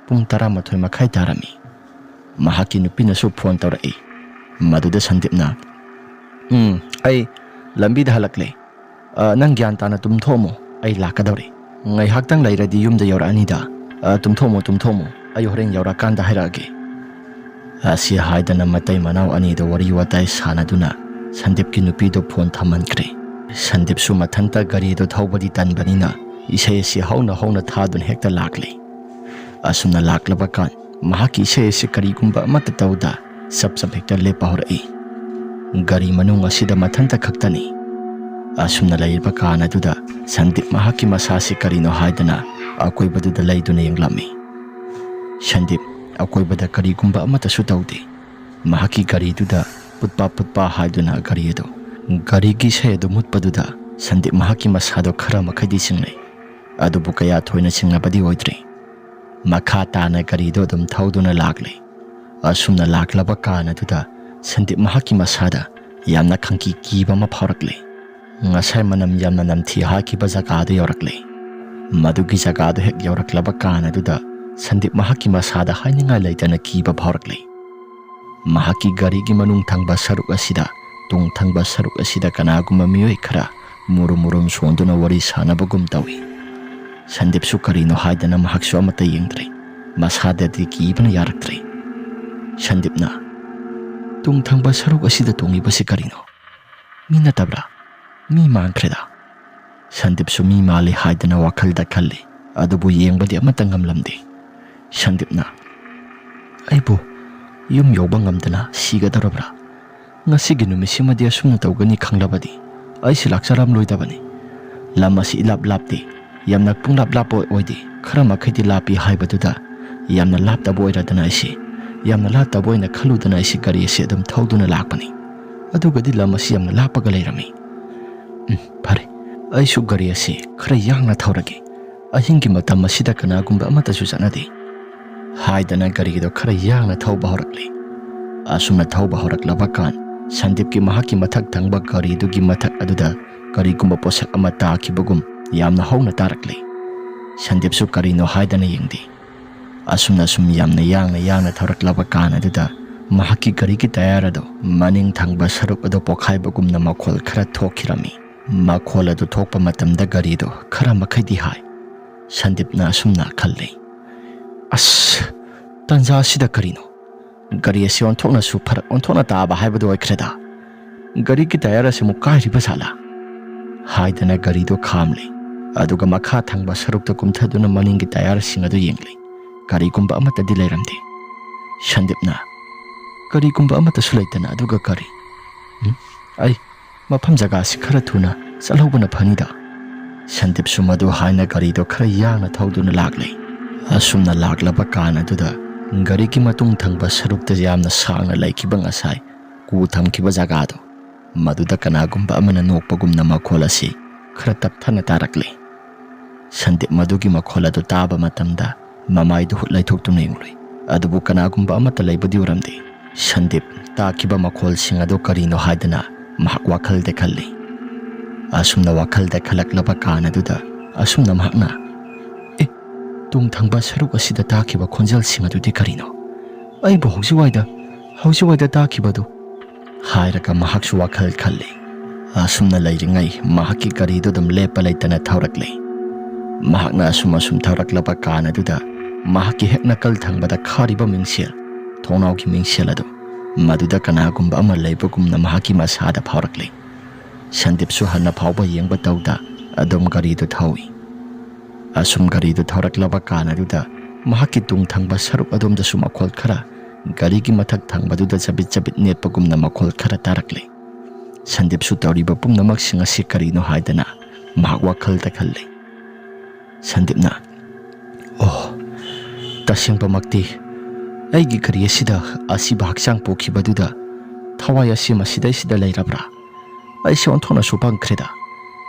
ꯄꯨꯡ 11:30 ꯇꯥꯔꯝꯃꯤ ꯃꯍꯥꯛꯀꯤ ꯅꯨꯄꯤꯅꯁꯨ ꯐꯣꯟ ꯇꯧꯔꯛꯏ ꯃꯗꯨꯗ ꯁꯟꯗꯤꯞꯅ ꯑꯩ ꯂꯝꯕꯤꯗ ꯍꯜꯂꯛꯂꯦ ꯅꯪ ꯒ꯭ꯌꯥꯟ ꯇꯥꯅ ꯇꯨꯝꯊꯣꯛꯑꯝꯃꯣ ꯑꯩ ꯂꯥꯛꯀꯗꯧꯔꯦ ꯉꯥꯏꯍꯥꯛꯇꯪ ꯂꯩꯔꯗꯤ ꯌꯨꯝꯗ ꯌꯧꯔꯛꯑꯅꯤꯗ ꯇꯨꯝꯊꯣꯛꯑꯝꯃꯣ ꯑꯩ ꯍꯣꯔꯦꯟ ꯌꯧꯔꯛꯀꯥꯟꯗ ꯍꯥꯏꯔꯛꯑꯒꯦ ꯑꯁꯤ ꯍꯥꯏꯗꯅ ꯃꯇꯩ ꯃꯅꯥꯎ ꯑꯅꯤꯗꯣ ꯋꯥꯔꯤ ꯋꯥꯇꯥꯏ ꯁꯥꯟꯅꯗꯨꯅ ꯁꯟꯗꯤꯞꯀꯤ ꯅꯨꯄꯤꯗꯣ ꯐꯣꯟ ꯊꯝꯍꯟꯈ꯭ꯔꯦ ꯁꯟꯗꯤꯞꯁꯨ ꯃꯊꯟꯇ ꯒꯥꯔꯤꯗꯣ ꯊꯧꯕꯗꯤ ꯇꯟꯕꯅꯤꯅ ꯏꯁꯩ ꯑꯁꯤ ꯍꯧꯅ ꯍꯧꯅ ꯊꯥꯗꯨꯅ ꯍꯦꯛꯇ ꯂꯥꯛꯂꯦ ꯑꯁꯨꯝꯅ ꯂꯥꯛꯂꯕ ꯀꯥꯟ ꯃꯍꯥꯛꯀꯤ ꯏꯁꯩ ꯑꯁꯤ ꯀꯔꯤꯒꯨꯝꯕ ꯑꯃꯠꯇ ꯇꯧꯗ ꯆꯞ ꯍꯦꯛꯇ ꯂꯦꯞꯄ ꯍꯧꯔꯛꯏ ꯒꯥꯔꯤ ꯃꯅꯨꯡ ꯑꯁꯤꯗ ꯃꯊꯟꯇ ꯈꯛꯇꯅꯤ ꯑꯁꯨꯝꯅ ꯂꯩꯔꯤꯕ ꯀꯥꯟ ꯑꯗꯨꯗ ꯁꯟꯗꯤꯞ ꯃꯍꯥꯛꯀꯤ ꯃꯁꯥꯁꯤ ꯀꯔꯤꯅꯣ ꯍꯥꯏꯗꯅ ꯑꯀꯣꯏꯕꯗꯨꯗ ꯂꯩꯗꯨꯅ ꯌꯦꯡꯂꯝꯃꯤ ꯁꯟꯗꯤꯞ ꯑꯀꯣꯏꯕꯗ ꯀꯔꯤꯒꯨꯝꯕ ꯑꯃꯠꯇꯁꯨ ꯇꯧꯗꯦ ꯃꯍꯥꯛꯀꯤ ꯒꯥꯔꯤꯗꯨꯗ ꯄꯨꯠꯄꯥ ꯍꯥꯏꯗꯨꯅ ꯒꯥꯔꯤꯒꯤ ꯏꯁꯩ ꯑꯗꯨ ꯃꯨꯠꯄꯗꯨꯗ ꯁꯟꯗꯤꯞ ꯃꯍꯥꯛꯀꯤ ꯃꯁꯥꯗꯣ ꯈꯔ ꯃꯈꯩꯗꯤ ꯆꯤꯡꯅꯩ ꯑꯗꯨꯕꯨ ꯀꯌꯥ ꯊꯣꯏꯅ ꯆꯤꯡꯅꯕꯗꯤ ꯑꯣꯏꯗ꯭ꯔꯤ Makha tana garido dum thauduna lagle. Asumna laklaba kana tuda Sandip mahaki masada yamna khangki kiba ma phaurakle. Ngasai manam yamna namthi hakiba jagadu yorakle. Madugi jagadu hek yoraklaba kana tuda Sandip mahaki masada haininga leitana kiba phaurakle. Mahaki gari gi manung thangba saruk asida tung thangba saruk asida kanaguma miyoi khara murum sonduna wari sanabagum tawi. Sandip su karino haidana mahaksu amata yengdre. Masada di kibana yaraktre. Sandipna tung thangba saruk asida tungi basi karino. Mina tabra mi mangkreda. Sandip su mi mali haidana wakalda khalle adubu yengbadi amata ngamlamde. Sandipna aibo yum yoba ngamdana sigadarabra. Ngasigi numisimadi asumna tawgani khanglabadi aisi laksaram loidabani. Lamasi ilap lapde yamna punglap lapo oide khara makhaidi lapi haibaduda yamna laptabo oiradana aisi yamna laptabo oina khaludana aisi gari ase adum thauduna lakpani. Adugadi lamasi yamna lapaga leirami. Phare aisu gari ase khara yangna thaurage. Ahingi matam asida kanagumba amatasu janade. Haidana gari do khara yangna thauba horakle. Asumna thauba horaklaba kan Sandip ki mahaki mathak thangba gari dugi mathak aduda gari gumba posak ama taakibagum yamna hauna tarakle. Sandip su gari no haidana yengdi. Asumna sum yamna yangna thauраклaba kan aduda mahaki gari ki tayara do maning thangba saruk ado pokhaibagum na makhol khara thokirami. Makhol ado thokpa matamda gari do khara makhaidi hai. Sandip na asumna khalle. As tanja sida karino. Gari ase onthokna su pharak onthokna taaba haibado oikreda. Gari ki tayara se mukai riba sala. Haidana gari do khamle. Aduga makha thangba sarukta kumthaduna maningi tayara singadu yengle. Gari gumba amata di leiramde. Sandipna gari gumba amata sulaitana aduga gari. Ai mafam jaga si khara thuna salhobana phanida. Sandip sumadu haina gari do khara yangna thauduna lagle. Asumna laklaba kana duda gari ki matung thangba sarukta yamna sangna laikiba ngasai ku thamkiba jagado maduda kanagumba amana nokpagumna makhol ase khara tapthana tarakle. Sandip madugi makhol adu taba matamda mamaidu hutlaithoktumna yengloi adubu kanagumba amata leibadi uramde. Sandip takiba makhol singado karino haidana mahak wakhalde khalle. Asumna wakhalde khalaklaba kana duda asumna mahakna tung thangba saruk asida takiba khonjal singadudi karino. Aibo hausiwaida takibadu hairaga mahaksu wakhal khalle. Asumna leiringai mahaki garido dum lepa leitana thaurakle. Mahakna asum thauраклaba kana duda mahaki hekna kal thangbada khariba mingsel thonau ki mingsel adu maduda kanagumba ama leibagumna mahaki masada phaurakle. Sandip su hanna phauba yengba tawda adum garido thawi. Asum garido thauраклaba kana duda mahaki tung thangba saruk adom da sumakhol khara gari ki mathak thangba duda chabit netpagumna makhol khara tarakle. Sandip su tawriba pumnamak singa si karino haidana mahak wakhal ta khalle. Sandipna tasingba makti aigi gari asida asiba haksang pokhibaduda thawai asima sidai sida leirabra aise onthona supang khreda.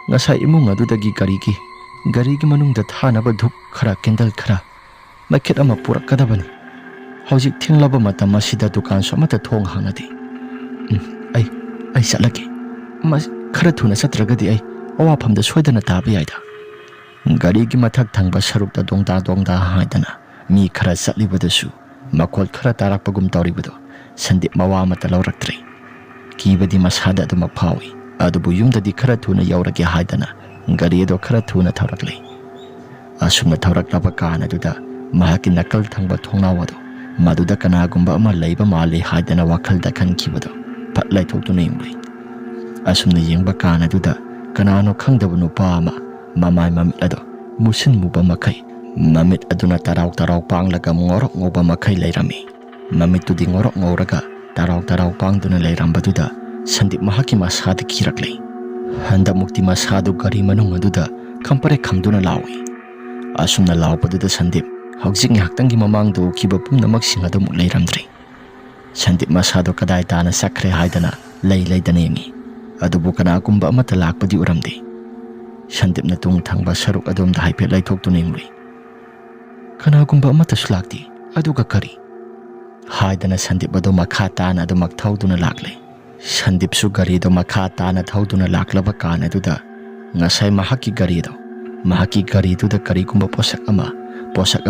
Ngasai imung adudagi gari ki manungda thanaba dhuk khara kendal khara maket ama purakadabani. Hojik thinglaba matam asida dukan so amata thong hangnade. Ai salake mas khara thuna satragadi ai awafamda soidana taba yaida. Gari ki mathak thangba sarukta dongda haidana mi khara satlibadasu makhol khara tarakpagum tawribado Sandip mawa amata lawraktre. Kibadi masada aduma phawi adubu yumdadi khara thuna yaurage haidana gari ado khara thuna thaurakle. Asumna thauраклaba kana duda mahaki nakal thangba thongnawado maduda kanagumba ama leiba male haidana wakhalda khankibado phatlai thoktuna yengloi. Asumna yengba kana duda kanano khangdaba nupa ama mamai mamit ado musin muba makai mamit aduna tarau panglaga ngorok ngoba makai leirami. Mamit tudi ngorok ngoraga tarau pangduna leirambaduda Sandip mahaki masada kirakle. Handa mukti masadu gari manung aduda kampare khamduna lawi. Asumna lawpaduda Sandip hawjik ngaktangi mamangdo kiba pumnamak singado muk leiramdre. Sandip masado kadai tana sakre haidana leidana yengi adubu kanagumba amata lakpadi uramde. Sandip na tung thangba saruk adom da haipet laithoktu nengloi. ꯀꯅꯥꯒꯨꯝꯕ ꯑꯃꯠꯇꯁꯨ ꯂꯥꯛꯇꯦ ꯑꯗꯨꯒ ꯀꯔꯤ ꯍꯥꯏꯗꯅ ꯁꯟꯗꯤꯞ ꯑꯗꯨ ꯃꯈꯥ ꯇꯥꯅ ꯑꯗꯨꯃꯛ ꯊꯧꯗꯨꯅ ꯂꯥꯛꯂꯦ ꯁꯟꯗꯤꯞꯁꯨ ꯒꯥꯔꯤꯗꯣ ꯃꯈꯥ ꯇꯥꯅ ꯊꯧꯗꯨꯅ ꯂꯥꯛꯂꯕ ꯀꯥꯟ ꯑꯗꯨꯗ ꯉꯁꯥꯏ ꯃꯍꯥꯛꯀꯤ ꯒꯥꯔꯤꯗꯨꯗ ꯀꯔꯤꯒꯨꯝꯕ ꯄꯣꯠꯁꯛ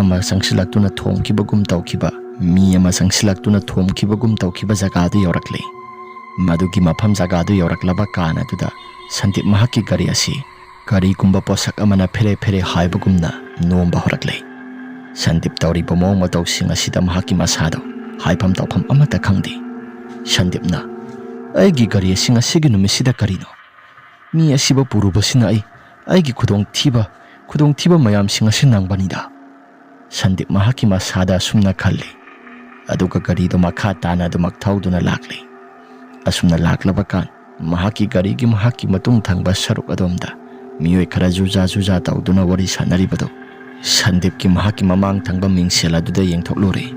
ꯑꯃ ꯆꯪꯁꯤꯜꯂꯛꯇꯨꯅ ꯊꯣꯝꯈꯤꯕꯒꯨꯝ ꯇꯧꯈꯤꯕ ꯃꯤ ꯑꯃ ꯆꯪꯁꯤꯜꯂꯛꯇꯨꯅ ꯊꯣꯝꯈꯤꯕꯒꯨꯝ ꯇꯧꯈꯤꯕ ꯖꯒꯥꯗꯨ ꯌꯧꯔꯛꯂꯦ ꯃꯗꯨꯒꯤ ꯃꯐꯝ ꯖꯒꯥꯗꯨ ꯌꯧꯔꯛꯂꯕ ꯀꯥꯟ ꯑꯗꯨꯗ ꯁꯟꯗꯤꯞ ꯃꯍꯥꯛꯀꯤ ꯒꯥꯔꯤ ꯑꯁꯤ ꯀꯔꯤꯒꯨꯝꯕ ꯄꯣꯠꯁꯛ ꯑꯃꯅ ꯐꯦꯔꯦ ꯐꯦꯔꯦ ꯍꯥꯏꯕꯒꯨꯝꯅ ꯅꯣꯝꯕ ꯍꯧꯔꯛꯂꯦ ꯁꯟꯗꯤꯞ ꯇꯧꯔꯤꯕ ꯃꯑꯣꯡ ꯃꯇꯧꯁꯤꯡ ꯑꯁꯤꯗ ꯃꯍꯥꯛꯀꯤ ꯃꯁꯥꯗꯣ ꯍꯥꯏꯐꯝ ꯇꯧꯐꯝ ꯑꯃꯠꯇ ꯈꯪꯗꯦ ꯁꯟꯗꯤꯞꯅ ꯑꯩꯒꯤ ꯒꯥꯔꯤ ꯑꯁꯤ ꯉꯁꯤꯒꯤ ꯅꯨꯃꯤꯠꯁꯤꯗ ꯀꯔꯤꯅꯣ ꯃꯤ ꯑꯁꯤꯕꯨ ꯄꯨꯔꯨꯕꯁꯤꯅ ꯑꯩꯒꯤ ꯈꯨꯗꯣꯡꯊꯤꯕ ꯃꯌꯥꯝꯁꯤꯡ ꯑꯁꯤ ꯅꯪꯕꯅꯤꯗ ꯁꯟꯗꯤꯞ ꯃꯍꯥꯛꯀꯤ ꯃꯁꯥꯗ ꯑꯁꯨꯝꯅ ꯈꯜꯂꯤ ꯑꯗꯨꯒ ꯒꯥꯔꯤꯗꯣ ꯃꯈꯥ ꯇꯥꯅ ꯑꯗꯨꯃꯛ ꯊꯧꯗꯨꯅ ꯂꯥꯛꯂꯦ ꯑꯁꯨꯝꯅ ꯂꯥꯛꯂꯕ ꯀꯥꯟ ꯃꯍꯥꯛꯀꯤ ꯒꯥꯔꯤꯒꯤ ꯃꯍꯥꯛꯀꯤ ꯃꯇꯨꯡ ꯊꯪꯕ ꯁꯔꯨꯛ ꯑꯗꯣꯝꯗ ꯃꯤꯑꯣꯏ ꯈꯔ ꯖꯨꯖꯥ ꯇꯧꯗꯨꯅ ꯋꯥꯔꯤ ꯁꯥꯟꯅꯔꯤꯕꯗꯣ ꯁꯟꯗꯤꯞꯀꯤ ꯃꯍꯥꯛꯀꯤ ꯃꯃꯥꯡ ꯊꯪꯕ ꯃꯤꯡꯁꯦꯜ ꯑꯗꯨꯗ ꯌꯦꯡꯊꯣꯛꯂꯨꯔꯦ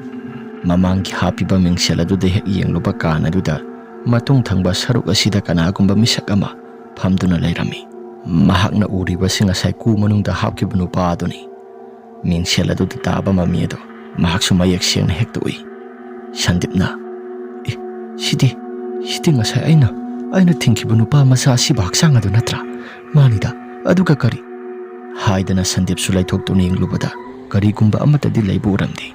ꯃꯃꯥꯡꯒꯤ ꯍꯥꯞꯄꯤꯕ ꯃꯤꯡꯁꯦꯜ ꯑꯗꯨꯗ ꯍꯦꯛ ꯌꯦꯡꯂꯨꯕ ꯀꯥꯟ ꯑꯗꯨꯗ ꯃꯇꯨꯡ ꯊꯪꯕ ꯁꯔꯨꯛ ꯑꯁꯤꯗ ꯀꯅꯥꯒꯨꯝꯕ ꯃꯤꯁꯛ ꯑꯃ ꯐꯝꯗꯨꯅ ꯂꯩꯔꯝꯃꯤ ꯃꯍꯥꯛꯅ ꯎꯔꯤꯕꯁꯤ ꯉꯁꯥꯏ ꯀꯨ ꯃꯅꯨꯡꯗ ꯍꯥꯞꯈꯤꯕ ꯅꯨꯄꯥ ꯑꯗꯨꯅꯤ ꯃꯤꯡꯁꯦꯜ ꯑꯗꯨꯗ ꯇꯥꯕ ꯃꯃꯤ ꯑꯗꯣ ꯃꯍꯥꯛꯁꯨ ꯃꯌꯦꯛ ꯁꯦꯡꯅ ꯍꯦꯛꯇ ꯎꯏ ꯁꯟꯗꯤꯞꯅ ꯁꯤꯗꯤ ꯉꯁꯥꯏ ꯑꯩꯅ ꯊꯤꯡꯈꯤꯕ ꯅꯨꯄꯥ ꯃꯆꯥ ꯑꯁꯤꯕ ꯍꯛꯆꯥꯡ ꯑꯗꯨ ꯅꯠꯇ꯭ꯔꯥ ꯃꯥꯅꯤꯗ ꯑꯗꯨꯒ ꯀꯔꯤ ꯍꯥꯏꯗꯅ ꯁꯟꯗꯤꯞꯁꯨ ꯂꯩꯊꯣꯛꯇꯨꯅ ꯌꯦꯡꯂꯨꯕꯗ ꯀꯔꯤꯒꯨꯝꯕ ꯑꯃꯠꯇꯗꯤ ꯂꯩꯕ ꯎꯔꯝꯗꯦ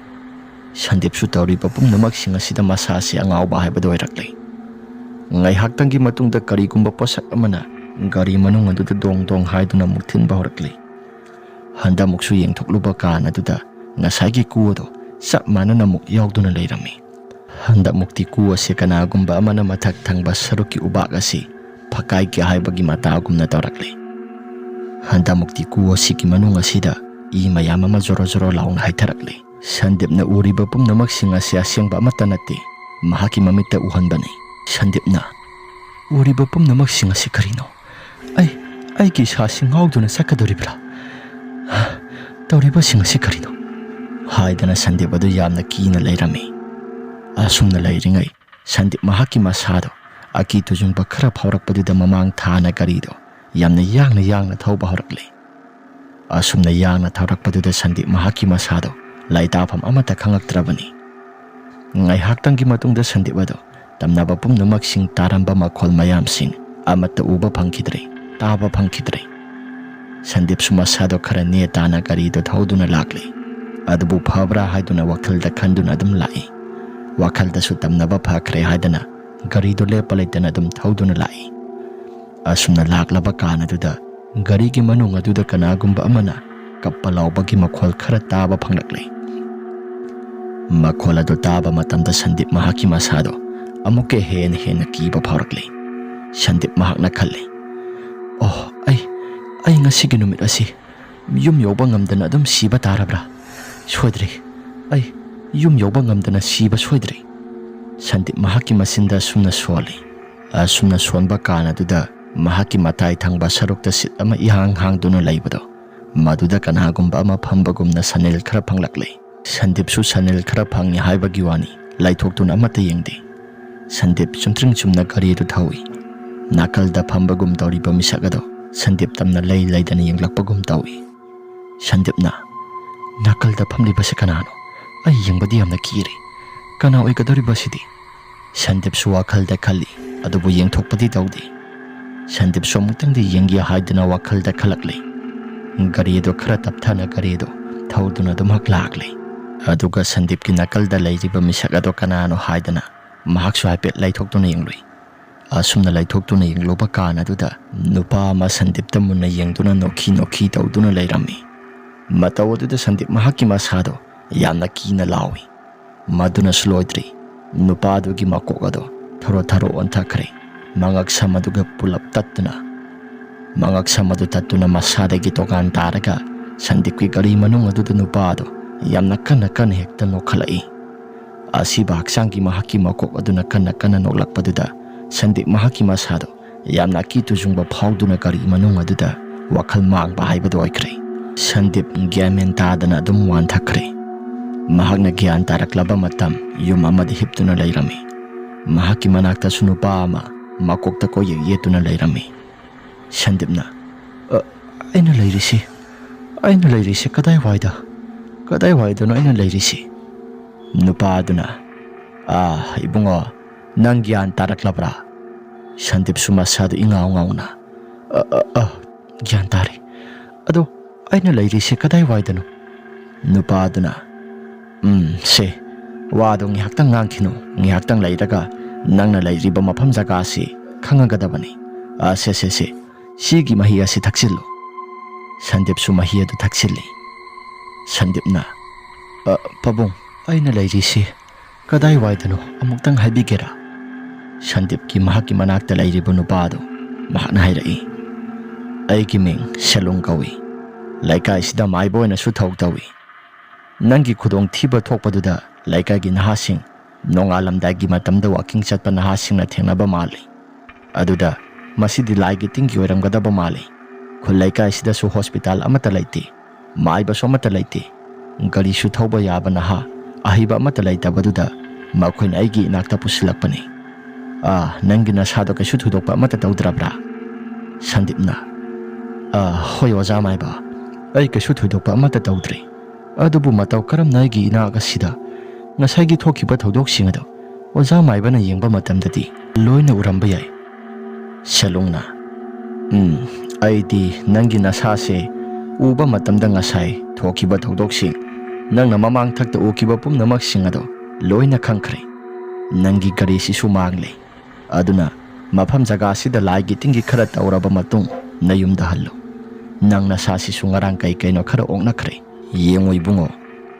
ꯁꯟꯗꯤꯞꯁꯨ ꯇꯧꯔꯤꯕ ꯄꯨꯝꯅꯃꯛꯁꯤꯡ ꯑꯁꯤꯗ ꯃꯁꯥꯁꯤ ꯑꯉꯥꯎꯕ ꯍꯥꯏꯕꯗꯨ ꯑꯣꯏꯔꯛꯂꯦ ꯉꯥꯏꯍꯥꯛꯇꯪꯒꯤ ꯃꯇꯨꯡꯗ ꯀꯔꯤꯒꯨꯝꯕ ꯄꯣꯠꯁꯛ ꯑꯃꯅ ꯒꯥꯔꯤ ꯃꯅꯨꯡ ꯑꯗꯨꯗ ꯗꯣꯡ ꯗꯣꯡ ꯍꯥꯏꯗꯨꯅ ꯑꯃꯨꯛ ꯊꯤꯟꯕ ꯍꯧꯔꯛꯂꯦ ꯍꯟꯗꯛꯃꯨꯛꯁꯨ ꯌꯦꯡꯊꯣꯛꯂꯨꯕ ꯀꯥꯟ ꯑꯗꯨꯗ ꯉꯁꯥꯏꯒꯤ ꯀꯨ ꯑꯗꯣ ꯆꯞ ꯃꯥꯟꯅꯅ ꯑꯃꯨꯛ ꯌꯥꯎꯗꯨꯅ ꯂꯩꯔꯝꯃꯤ ꯍꯟꯗꯛꯃꯨꯛꯇꯤ ꯀꯨ ꯑꯁꯤ ꯀꯅꯥꯒꯨꯝꯕ ꯑꯃꯅ ꯃꯊꯛ ꯊꯪꯕ ꯁꯔꯨꯛꯀꯤ ꯎꯕꯥꯛ ꯑꯁꯤ ꯐꯛꯀꯥꯏꯒꯦ ꯍꯥꯏꯕꯒꯤ ꯃꯇꯥꯒꯨꯝꯅ ꯇꯧꯔꯛꯂꯦ ꯍꯟꯗꯛꯃꯨꯛꯇꯤ ꯀꯨ ꯑꯁꯤꯒꯤ ꯃꯅꯨꯡ ꯑꯁꯤꯗ ꯏ ꯃꯌꯥꯝ ꯑꯃ ꯖꯣꯔꯣ ꯖꯣꯔꯣ ꯂꯥꯎꯅ ꯍꯥꯏꯊꯔꯛꯂꯦ ꯁꯟꯗꯤꯞꯅ ꯎꯔꯤꯕ ꯄꯨꯝꯅꯃꯛꯁꯤꯡ ꯑꯁꯤ ꯑꯁꯦꯡꯕ ꯑꯃꯠꯇ ꯅꯠꯇꯦ ꯃꯍꯥꯛꯀꯤ ꯃꯃꯤꯠꯇ ꯎꯍꯟꯕꯅꯤ ꯁꯟꯗꯤꯞꯅ ꯎꯔꯤꯕ ꯄꯨꯝꯅꯃꯛꯁꯤꯡ ꯑꯁꯤ ꯀꯔꯤꯅꯣ ꯑꯩꯒꯤ ꯏꯁꯥꯁꯤ ꯉꯥꯎꯗꯨꯅ ꯆꯠꯀꯗꯧꯔꯤꯕ꯭ꯔꯥ ꯇꯧꯔꯤꯕꯁꯤꯡ ꯑꯁꯤ ꯀꯔꯤꯅꯣ ꯍꯥꯏꯗꯅ ꯁꯟꯗꯤꯞ ꯑꯗꯨ ꯌꯥꯝꯅ ꯀꯤꯅ ꯂꯩꯔꯝꯃꯤ ꯑꯁꯨꯝꯅ ꯂꯩꯔꯤꯉꯩ ꯁꯟꯗꯤꯞ ꯃꯍꯥꯛꯀꯤ ꯃꯁꯥꯗꯣ ꯑꯀꯤ ꯇꯨꯖꯨꯡꯕ ꯈꯔ ꯐꯥꯎꯔꯛꯄꯗꯨꯗ ꯃꯃꯥꯡ ꯊꯥꯅ ꯒꯥꯔꯤꯗꯣ ꯌꯥꯝꯅ ꯌꯥꯡꯅ ꯊꯧꯕ ꯍꯧꯔꯛꯂꯦ ꯑꯁꯨꯝꯅ ꯌꯥꯡꯅ ꯊꯧꯔꯛꯄꯗꯨꯗ ꯁꯟꯗꯤꯞ ꯃꯍꯥꯛꯀꯤ ꯃꯁꯥꯗꯣ ꯂꯩꯇꯥꯐꯝ ꯑꯃꯠꯇ ꯈꯪꯂꯛꯇ꯭ꯔꯕꯅꯤ ꯉꯥꯏꯍꯥꯛꯇꯪꯒꯤ ꯃꯇꯨꯡꯗ ꯁꯟꯗꯤꯞ ꯑꯗꯣ ꯇꯝꯅꯕ ꯄꯨꯝꯅꯃꯛꯁꯤꯡ ꯇꯥꯔꯝꯕ ꯃꯈꯣꯜ ꯃꯌꯥꯝꯁꯤꯡ ꯑꯃꯠꯇ ꯎꯕ ꯐꯪꯈꯤꯗ꯭ꯔꯦ ꯇꯥꯕ ꯐꯪꯈꯤꯗ꯭ꯔꯦ ꯁꯟꯗꯤꯞꯁꯨ ꯃꯁꯥꯗꯣ ꯈꯔ ꯅꯦ ꯇꯥꯅ ꯒꯥꯔꯤꯗꯣ ꯊꯧꯗꯨꯅ ꯂꯥꯛꯂꯦ ꯑꯗꯨꯕꯨ ꯐꯕ꯭ꯔꯥ ꯍꯥꯏꯗꯨꯅ ꯋꯥꯈꯜꯗ ꯈꯟꯗꯨꯅ ꯑꯗꯨꯝ ꯂꯥꯛꯏ ꯋꯥꯈꯜꯗꯁꯨ ꯇꯝꯅꯕ ꯐꯈ꯭ꯔꯦ ꯍꯥꯏꯗꯅ ꯒꯥꯔꯤꯗꯣ ꯂꯦꯞꯄ ꯂꯩꯇꯅ ꯑꯗꯨꯝ ꯊꯧꯗꯨꯅ ꯂꯥꯛꯏ ꯑꯁꯨꯝꯅ ꯂꯥꯛꯂꯕ ꯀꯥꯟ ꯑꯗꯨꯗ ꯒꯥꯔꯤꯒꯤ ꯃꯅꯨꯡ ꯑꯗꯨꯗ ꯀꯅꯥꯒꯨꯝꯕ ꯑꯃꯅ ꯀꯞꯄ ꯂꯥꯎꯕꯒꯤ ꯃꯈꯣꯜ ꯈꯔ ꯇꯥꯕ ꯐꯪꯂꯛꯂꯦ ꯃꯈꯣꯜ ꯑꯗꯨ ꯇꯥꯕ ꯃꯇꯝꯗ ꯁꯟꯗꯤꯞ ꯃꯍꯥꯛꯀꯤ ꯃꯁꯥꯗꯣ ꯑꯃꯨꯛꯀ ꯍꯦꯟꯅ ꯀꯤꯕ ꯐꯥꯎꯔꯛꯂꯦ ꯁꯟꯗꯤꯞ ꯃꯍꯥꯛꯅ ꯈꯜꯂꯤ ꯑꯩ ꯉꯁꯤꯒꯤ ꯅꯨꯃꯤꯠ ꯑꯁꯤ ꯌꯨꯝ ꯌꯧꯕ ꯉꯝꯗꯅ ꯑꯗꯨꯝ ꯁꯤꯕ ꯇꯥꯔꯕ꯭ꯔꯥ ꯁꯣꯏꯗ꯭ꯔꯦ ꯑꯩ ꯌꯨꯝ ꯌꯧꯕ ꯉꯝꯗꯅ ꯁꯤꯕ ꯁꯣꯏꯗ꯭ꯔꯦ ꯁꯟꯗꯤꯞ ꯃꯍꯥꯛꯀꯤ ꯃꯆꯤꯟꯗ ꯑꯁꯨꯝꯅ ꯁꯣꯜꯂꯤ ꯑꯁꯨꯝꯅ ꯁꯣꯟꯕ ꯀꯥꯟ ꯑꯗꯨꯗ ꯃꯍꯥꯛꯀꯤ ꯃꯇꯥꯏ ꯊꯪꯕ ꯁꯔꯨꯛꯇ ꯁꯤꯠ ꯑꯃ ꯏꯍꯥꯡ ꯍꯥꯡꯗꯨꯅ ꯂꯩꯕꯗꯣ ꯃꯗꯨꯗ ꯀꯅꯥꯒꯨꯝꯕ ꯑꯃ ꯐꯝꯕꯒꯨꯝꯅ ꯁꯅꯤꯜ ꯈꯔ ꯐꯪꯂꯛꯂꯦ ꯁꯟꯗꯤꯞꯁꯨ ꯁꯅꯤꯜ ꯈꯔ ꯐꯪꯉꯤ ꯍꯥꯏꯕꯒꯤ ꯋꯥꯅꯤ ꯂꯩꯊꯣꯛꯇꯨꯅ ꯑꯃꯠꯇ ꯌꯦꯡꯗꯦ ꯁꯟꯗꯤꯞ ꯆꯨꯝꯇ꯭ꯔꯤꯡ ꯆꯨꯝꯅ ꯒꯥꯔꯤ ꯑꯗꯨ ꯊꯧꯏ ꯅꯥꯀꯜꯗ ꯐꯝꯕꯒꯨꯝ ꯇꯧꯔꯤꯕ ꯃꯤꯁꯛ ꯑꯗꯣ ꯁꯟꯗꯤꯞ ꯇꯝꯅ ꯂꯩꯗꯅ ꯌꯦꯡꯂꯛꯄꯒꯨꯝ ꯇꯧꯏ ꯁꯟꯗꯤꯞꯅ ꯅꯥꯀꯜꯗ ꯐꯝꯂꯤꯕꯁꯤ ꯀꯅꯥꯅꯣ ꯑꯩ ꯌꯦꯡꯕꯗꯤ ꯌꯥꯝꯅ ꯀꯤꯔꯦ ꯀꯅꯥ ꯑꯣꯏꯒꯗꯧꯔꯤꯕ ꯁꯤꯗꯤ ꯁꯟꯗꯤꯞꯁꯨ ꯋꯥꯈꯜꯗ ꯈꯜꯂꯤ ꯑꯗꯨꯕꯨ ꯌꯦꯡꯊꯣꯛꯄꯗꯤ ꯇꯧꯗꯦ ꯁꯟꯗꯤꯞꯁꯨ ꯑꯃꯨꯛꯇꯪꯗꯤ ꯌꯦꯡꯒꯦ ꯍꯥꯏꯗꯨꯅ ꯋꯥꯈꯜꯗ ꯈꯜꯂꯛꯂꯦ ꯒꯥꯔꯤ ꯑꯗꯨ ꯈꯔ ꯇꯞꯊꯅ ꯒꯥꯔꯤ ꯑꯗꯨ ꯊꯧꯗꯨꯅ ꯑꯗꯨꯃꯛ ꯂꯥꯛꯂꯦ ꯑꯗꯨꯒ ꯁꯟꯗꯤꯞꯀꯤ ꯅꯥꯀꯜꯗ ꯂꯩꯔꯤꯕ ꯃꯤꯁꯛ ꯑꯗꯣ ꯀꯅꯥꯅꯣ ꯍꯥꯏꯗꯅ ꯃꯍꯥꯛꯁꯨ ꯍꯥꯏꯐꯦꯠ ꯂꯩꯊꯣꯛꯇꯨꯅ ꯌꯦꯡꯂꯨꯏ ꯑꯁꯨꯝꯅ ꯂꯩꯊꯣꯛꯇꯨꯅ ꯌꯦꯡꯂꯨꯕ ꯀꯥꯟ ꯑꯗꯨꯗ ꯅꯨꯄꯥ ꯑꯃ ꯁꯟꯗꯤꯞꯇ ꯃꯨꯟꯅ ꯌꯦꯡꯗꯨꯅ ꯅꯣꯛꯈꯤ ꯇꯧꯗꯨꯅ ꯂꯩꯔꯝꯃꯤ ꯃꯇꯧ ꯑꯗꯨꯗ ꯁꯟꯗꯤꯞ ꯃꯍꯥꯛꯀꯤ ꯃꯁꯥꯗꯣ ꯌꯥꯝꯅ ꯀꯤꯅ ꯂꯥꯎꯏ ꯃꯗꯨꯅꯁꯨ ꯂꯣꯏꯗ꯭ꯔꯤ ꯅꯨꯄꯥꯗꯨꯒꯤ ꯃꯀꯣꯛ ꯑꯗꯣ ꯊꯔꯣ ꯑꯣꯟꯊꯈ꯭ꯔꯦ ꯃꯉꯛ ꯁꯝ ꯑꯗꯨꯒ ꯄꯨꯂꯞ ꯇꯠꯇꯨꯅ ꯃꯉꯛ ꯁꯝ ꯑꯗꯨ ꯇꯠꯇꯨꯅ ꯃꯁꯥꯗꯒꯤ ꯇꯣꯉꯥꯟ ꯇꯥꯔꯒ ꯁꯟꯗꯤꯞꯀꯤ ꯒꯥꯔꯤ ꯃꯅꯨꯡ ꯑꯗꯨꯗ ꯅꯨꯄꯥꯗꯣ ꯌꯥꯝꯅ ꯀꯟꯅ ꯍꯦꯛꯇ ꯅꯣꯛꯈꯠꯂꯛꯏ ꯑꯁꯤꯕ ꯍꯛꯆꯥꯡꯒꯤ ꯃꯍꯥꯛꯀꯤ ꯃꯀꯣꯛ ꯑꯗꯨꯅ ꯀꯟꯅ ꯅꯣꯛꯂꯛꯄꯗꯨꯗ ꯁꯟꯗꯤꯞ ꯃꯍꯥꯛꯀꯤ ꯃꯁꯥꯗꯣ ꯌꯥꯝꯅ ꯑꯀꯤ ꯇꯨꯖꯨꯡꯕ ꯐꯥꯎꯗꯨꯅ ꯒꯥꯔꯤ ꯃꯅꯨꯡ ꯑꯗꯨꯗ ꯋꯥꯈꯜ ꯃꯥꯡꯕ ꯍꯥꯏꯕꯗꯨ ꯑꯣꯏꯈ꯭ꯔꯦ ꯁꯟꯗꯤꯞ ꯒ꯭ꯌꯥꯟ ꯃꯦꯟ ꯇꯥꯗꯅ ꯑꯗꯨꯝ ꯋꯥꯟꯊꯈ꯭ꯔꯦ ꯃꯍꯥꯛꯅ ꯒ꯭ꯌꯥꯟ ꯇꯥꯔꯛꯂꯕ ꯃꯇꯝ ꯌꯨꯝ ꯑꯃꯗ ꯍꯤꯞꯇꯨꯅ ꯂꯩꯔꯝꯃꯤ ꯃꯍꯥꯛꯀꯤ ꯃꯅꯥꯛꯇꯁꯨ ꯅꯨꯄꯥ ꯑꯃ ꯃꯀꯣꯛꯇ ꯀꯣꯌꯦꯠ ꯌꯦꯠꯇꯨꯅ ꯂꯩꯔꯝꯃꯤ ꯁꯟꯗꯤꯞꯅ ꯑꯩꯅ ꯂꯩꯔꯤꯁꯤ ꯀꯗꯥꯏꯋꯥꯏꯗ ꯀꯗꯥꯏꯋꯥꯏꯗꯅꯣ ꯑꯩꯅ ꯂꯩꯔꯤꯁꯤ? ꯅꯨꯄꯥꯗꯨꯅ ꯏꯕꯨꯡꯉꯣ ꯅꯪ ꯒ꯭ꯌꯥꯟ ꯇꯥꯔꯛꯂꯕ꯭ꯔꯥ? ꯁꯟꯗꯤꯞꯁꯨ ꯃꯁꯥꯗꯨ ꯏꯉꯥꯎ ꯉꯥꯎꯅ ꯒ꯭ꯌꯥꯟ ꯇꯥꯔꯦ. ꯑꯗꯣ ꯑꯩꯅ ꯂꯩꯔꯤꯁꯤ ꯀꯗꯥꯏꯋꯥꯏꯗꯅꯣ? ꯅꯨꯄꯥꯗꯨꯅ ꯁꯦ ꯋꯥꯗꯣ ꯉꯥꯏꯍꯥꯛꯇꯪ ꯉꯥꯡꯈꯤꯅꯨ. ꯉꯥꯏꯍꯥꯛꯇꯪ ꯂꯩꯔꯒ ꯅꯪꯅ ꯂꯩꯔꯤꯕ ꯃꯐꯝ ꯖꯒꯥꯁꯤ ꯈꯪꯉꯒꯗꯕꯅꯤ. ꯁꯦ ꯁꯤꯒꯤ ꯃꯍꯤ ꯑꯁꯤ ꯊꯛꯆꯤꯜꯂꯨ. ꯁꯟꯗꯤꯞꯁꯨ ꯃꯍꯤ ꯑꯗꯨ ꯊꯛꯆꯤꯜꯂꯤ. ꯁꯟꯗꯤꯞꯅ ꯄꯥꯕꯨꯡ ꯑꯩꯅ ꯂꯩꯔꯤꯁꯤ ꯀꯗꯥꯏꯋꯥꯏꯗꯅꯣ ꯑꯃꯨꯛꯇꯪ ꯍꯥꯏꯕꯤꯒꯦꯔꯥ? ꯁꯟꯗꯤꯞꯀꯤ ꯃꯍꯥꯛꯀꯤ ꯃꯅꯥꯛꯇ ꯂꯩꯔꯤꯕ ꯅꯨꯄꯥꯗꯨ ꯃꯍꯥꯛꯅ ꯍꯥꯏꯔꯛꯏ, ꯑꯩꯒꯤ ꯃꯤꯡ ꯁꯦꯂꯨꯡ ꯀꯧꯏ. ꯂꯩꯀꯥꯏꯁꯤꯗ ꯃꯥꯏꯕ ꯑꯣꯏꯅꯁꯨ ꯊꯧ ꯇꯧꯏ. ꯅꯪꯒꯤ ꯈꯨꯗꯣꯡꯊꯤꯕ ꯊꯣꯛꯄꯗꯨꯗ ꯂꯩꯀꯥꯏꯒꯤ ꯅꯍꯥꯁꯤꯡ ꯅꯣꯡꯉꯥꯜꯂꯝꯗꯥꯏꯒꯤ ꯃꯇꯝꯗ ꯋꯥꯀꯤꯡ ꯆꯠꯄ ꯅꯍꯥꯁꯤꯡꯅ ꯊꯦꯡꯅꯕ ꯃꯥꯜꯂꯤ. ꯑꯗꯨꯗ ꯃꯁꯤꯗꯤ ꯂꯥꯏꯒꯤ ꯇꯤꯟꯒꯤ ꯑꯣꯏꯔꯝꯒꯗꯕ ꯃꯥꯜꯂꯤ. ꯈꯨꯜ ꯂꯩꯀꯥꯏꯁꯤꯗꯁꯨ ꯍꯣꯁꯄꯤꯇꯥꯜ ꯑꯃꯠꯇ ꯂꯩꯇꯦ. ꯃꯥꯏꯕꯁꯨ ꯑꯃꯠꯇ ꯂꯩꯇꯦ. ꯒꯥꯔꯤꯁꯨ ꯊꯧꯕ ꯌꯥꯕ ꯅꯍꯥ ꯑꯍꯩꯕ ꯑꯃꯠꯇ ꯂꯩꯇꯕꯗꯨꯗ ꯃꯈꯣꯏꯅ ꯑꯩꯒꯤ ꯏꯅꯥꯛꯇ ꯄꯨꯁꯤꯜꯂꯛꯄꯅꯤ. ꯅꯪꯒꯤ ꯅꯁꯥꯗꯣ ꯀꯩꯁꯨ ꯊꯣꯏꯗꯣꯛꯄ ꯑꯃꯠꯇ ꯇꯧꯗ꯭ꯔꯕ꯭ꯔꯥ? ꯁꯟꯗꯤꯞꯅ ꯍꯣꯏ ꯑꯣꯖꯥ ꯃꯥꯏꯕ, ꯑꯩ ꯀꯩꯁꯨ ꯊꯣꯏꯗꯣꯛꯄ ꯑꯃꯠꯇ ꯇꯧꯗ꯭ꯔꯤ. ꯑꯗꯨꯕꯨ ꯃꯇꯧ ꯀꯔꯝꯅ ꯑꯩꯒꯤ ꯏꯅꯥꯛ ꯑꯁꯤꯗ ꯉꯁꯥꯏꯒꯤ ꯊꯣꯛꯈꯤꯕ ꯊꯧꯗꯣꯛꯁꯤꯡ ꯑꯗꯨ ꯑꯣꯖꯥ ꯃꯥꯏꯕꯅ ꯌꯦꯡꯕ ꯃꯇꯝꯗꯗꯤ ꯂꯣꯏꯅ ꯎꯔꯝꯕ ꯌꯥꯏ. ꯁꯦꯂꯨꯡꯅ ꯑꯩꯗꯤ ꯅꯪꯒꯤ ꯅꯁꯥꯁꯦ ꯎꯕ ꯃꯇꯝꯗ ꯉꯁꯥꯏ ꯊꯣꯛꯈꯤꯕ ꯊꯧꯗꯣꯛꯁꯤꯡ, ꯅꯪꯅ ꯃꯃꯥꯡ ꯊꯛꯇ ꯎꯈꯤꯕ ꯄꯨꯝꯅꯃꯛꯁꯤꯡ ꯑꯗꯣ ꯂꯣꯏꯅ ꯈꯪꯈ꯭ꯔꯦ. ꯅꯪꯒꯤ ꯒꯥꯔꯤꯁꯤꯁꯨ ꯃꯥꯡꯂꯦ. ꯑꯗꯨꯅ ꯃꯐꯝ ꯖꯒꯥꯁꯤꯗ ꯂꯥꯏꯒꯤ ꯇꯤꯟꯒꯤ ꯈꯔ ꯇꯧꯔꯕ ꯃꯇꯨꯡ ꯅꯌꯨꯝꯗ ꯍꯜꯂꯨ. ꯅꯪ ꯅꯁꯥꯁꯤꯁꯨ ꯉꯔꯥꯡ ꯀꯩꯅꯣ ꯈꯔ ꯑꯣꯛꯅꯈ꯭ꯔꯦ. ꯌꯦꯡꯉꯨ ꯏꯕꯨꯡꯉꯣ,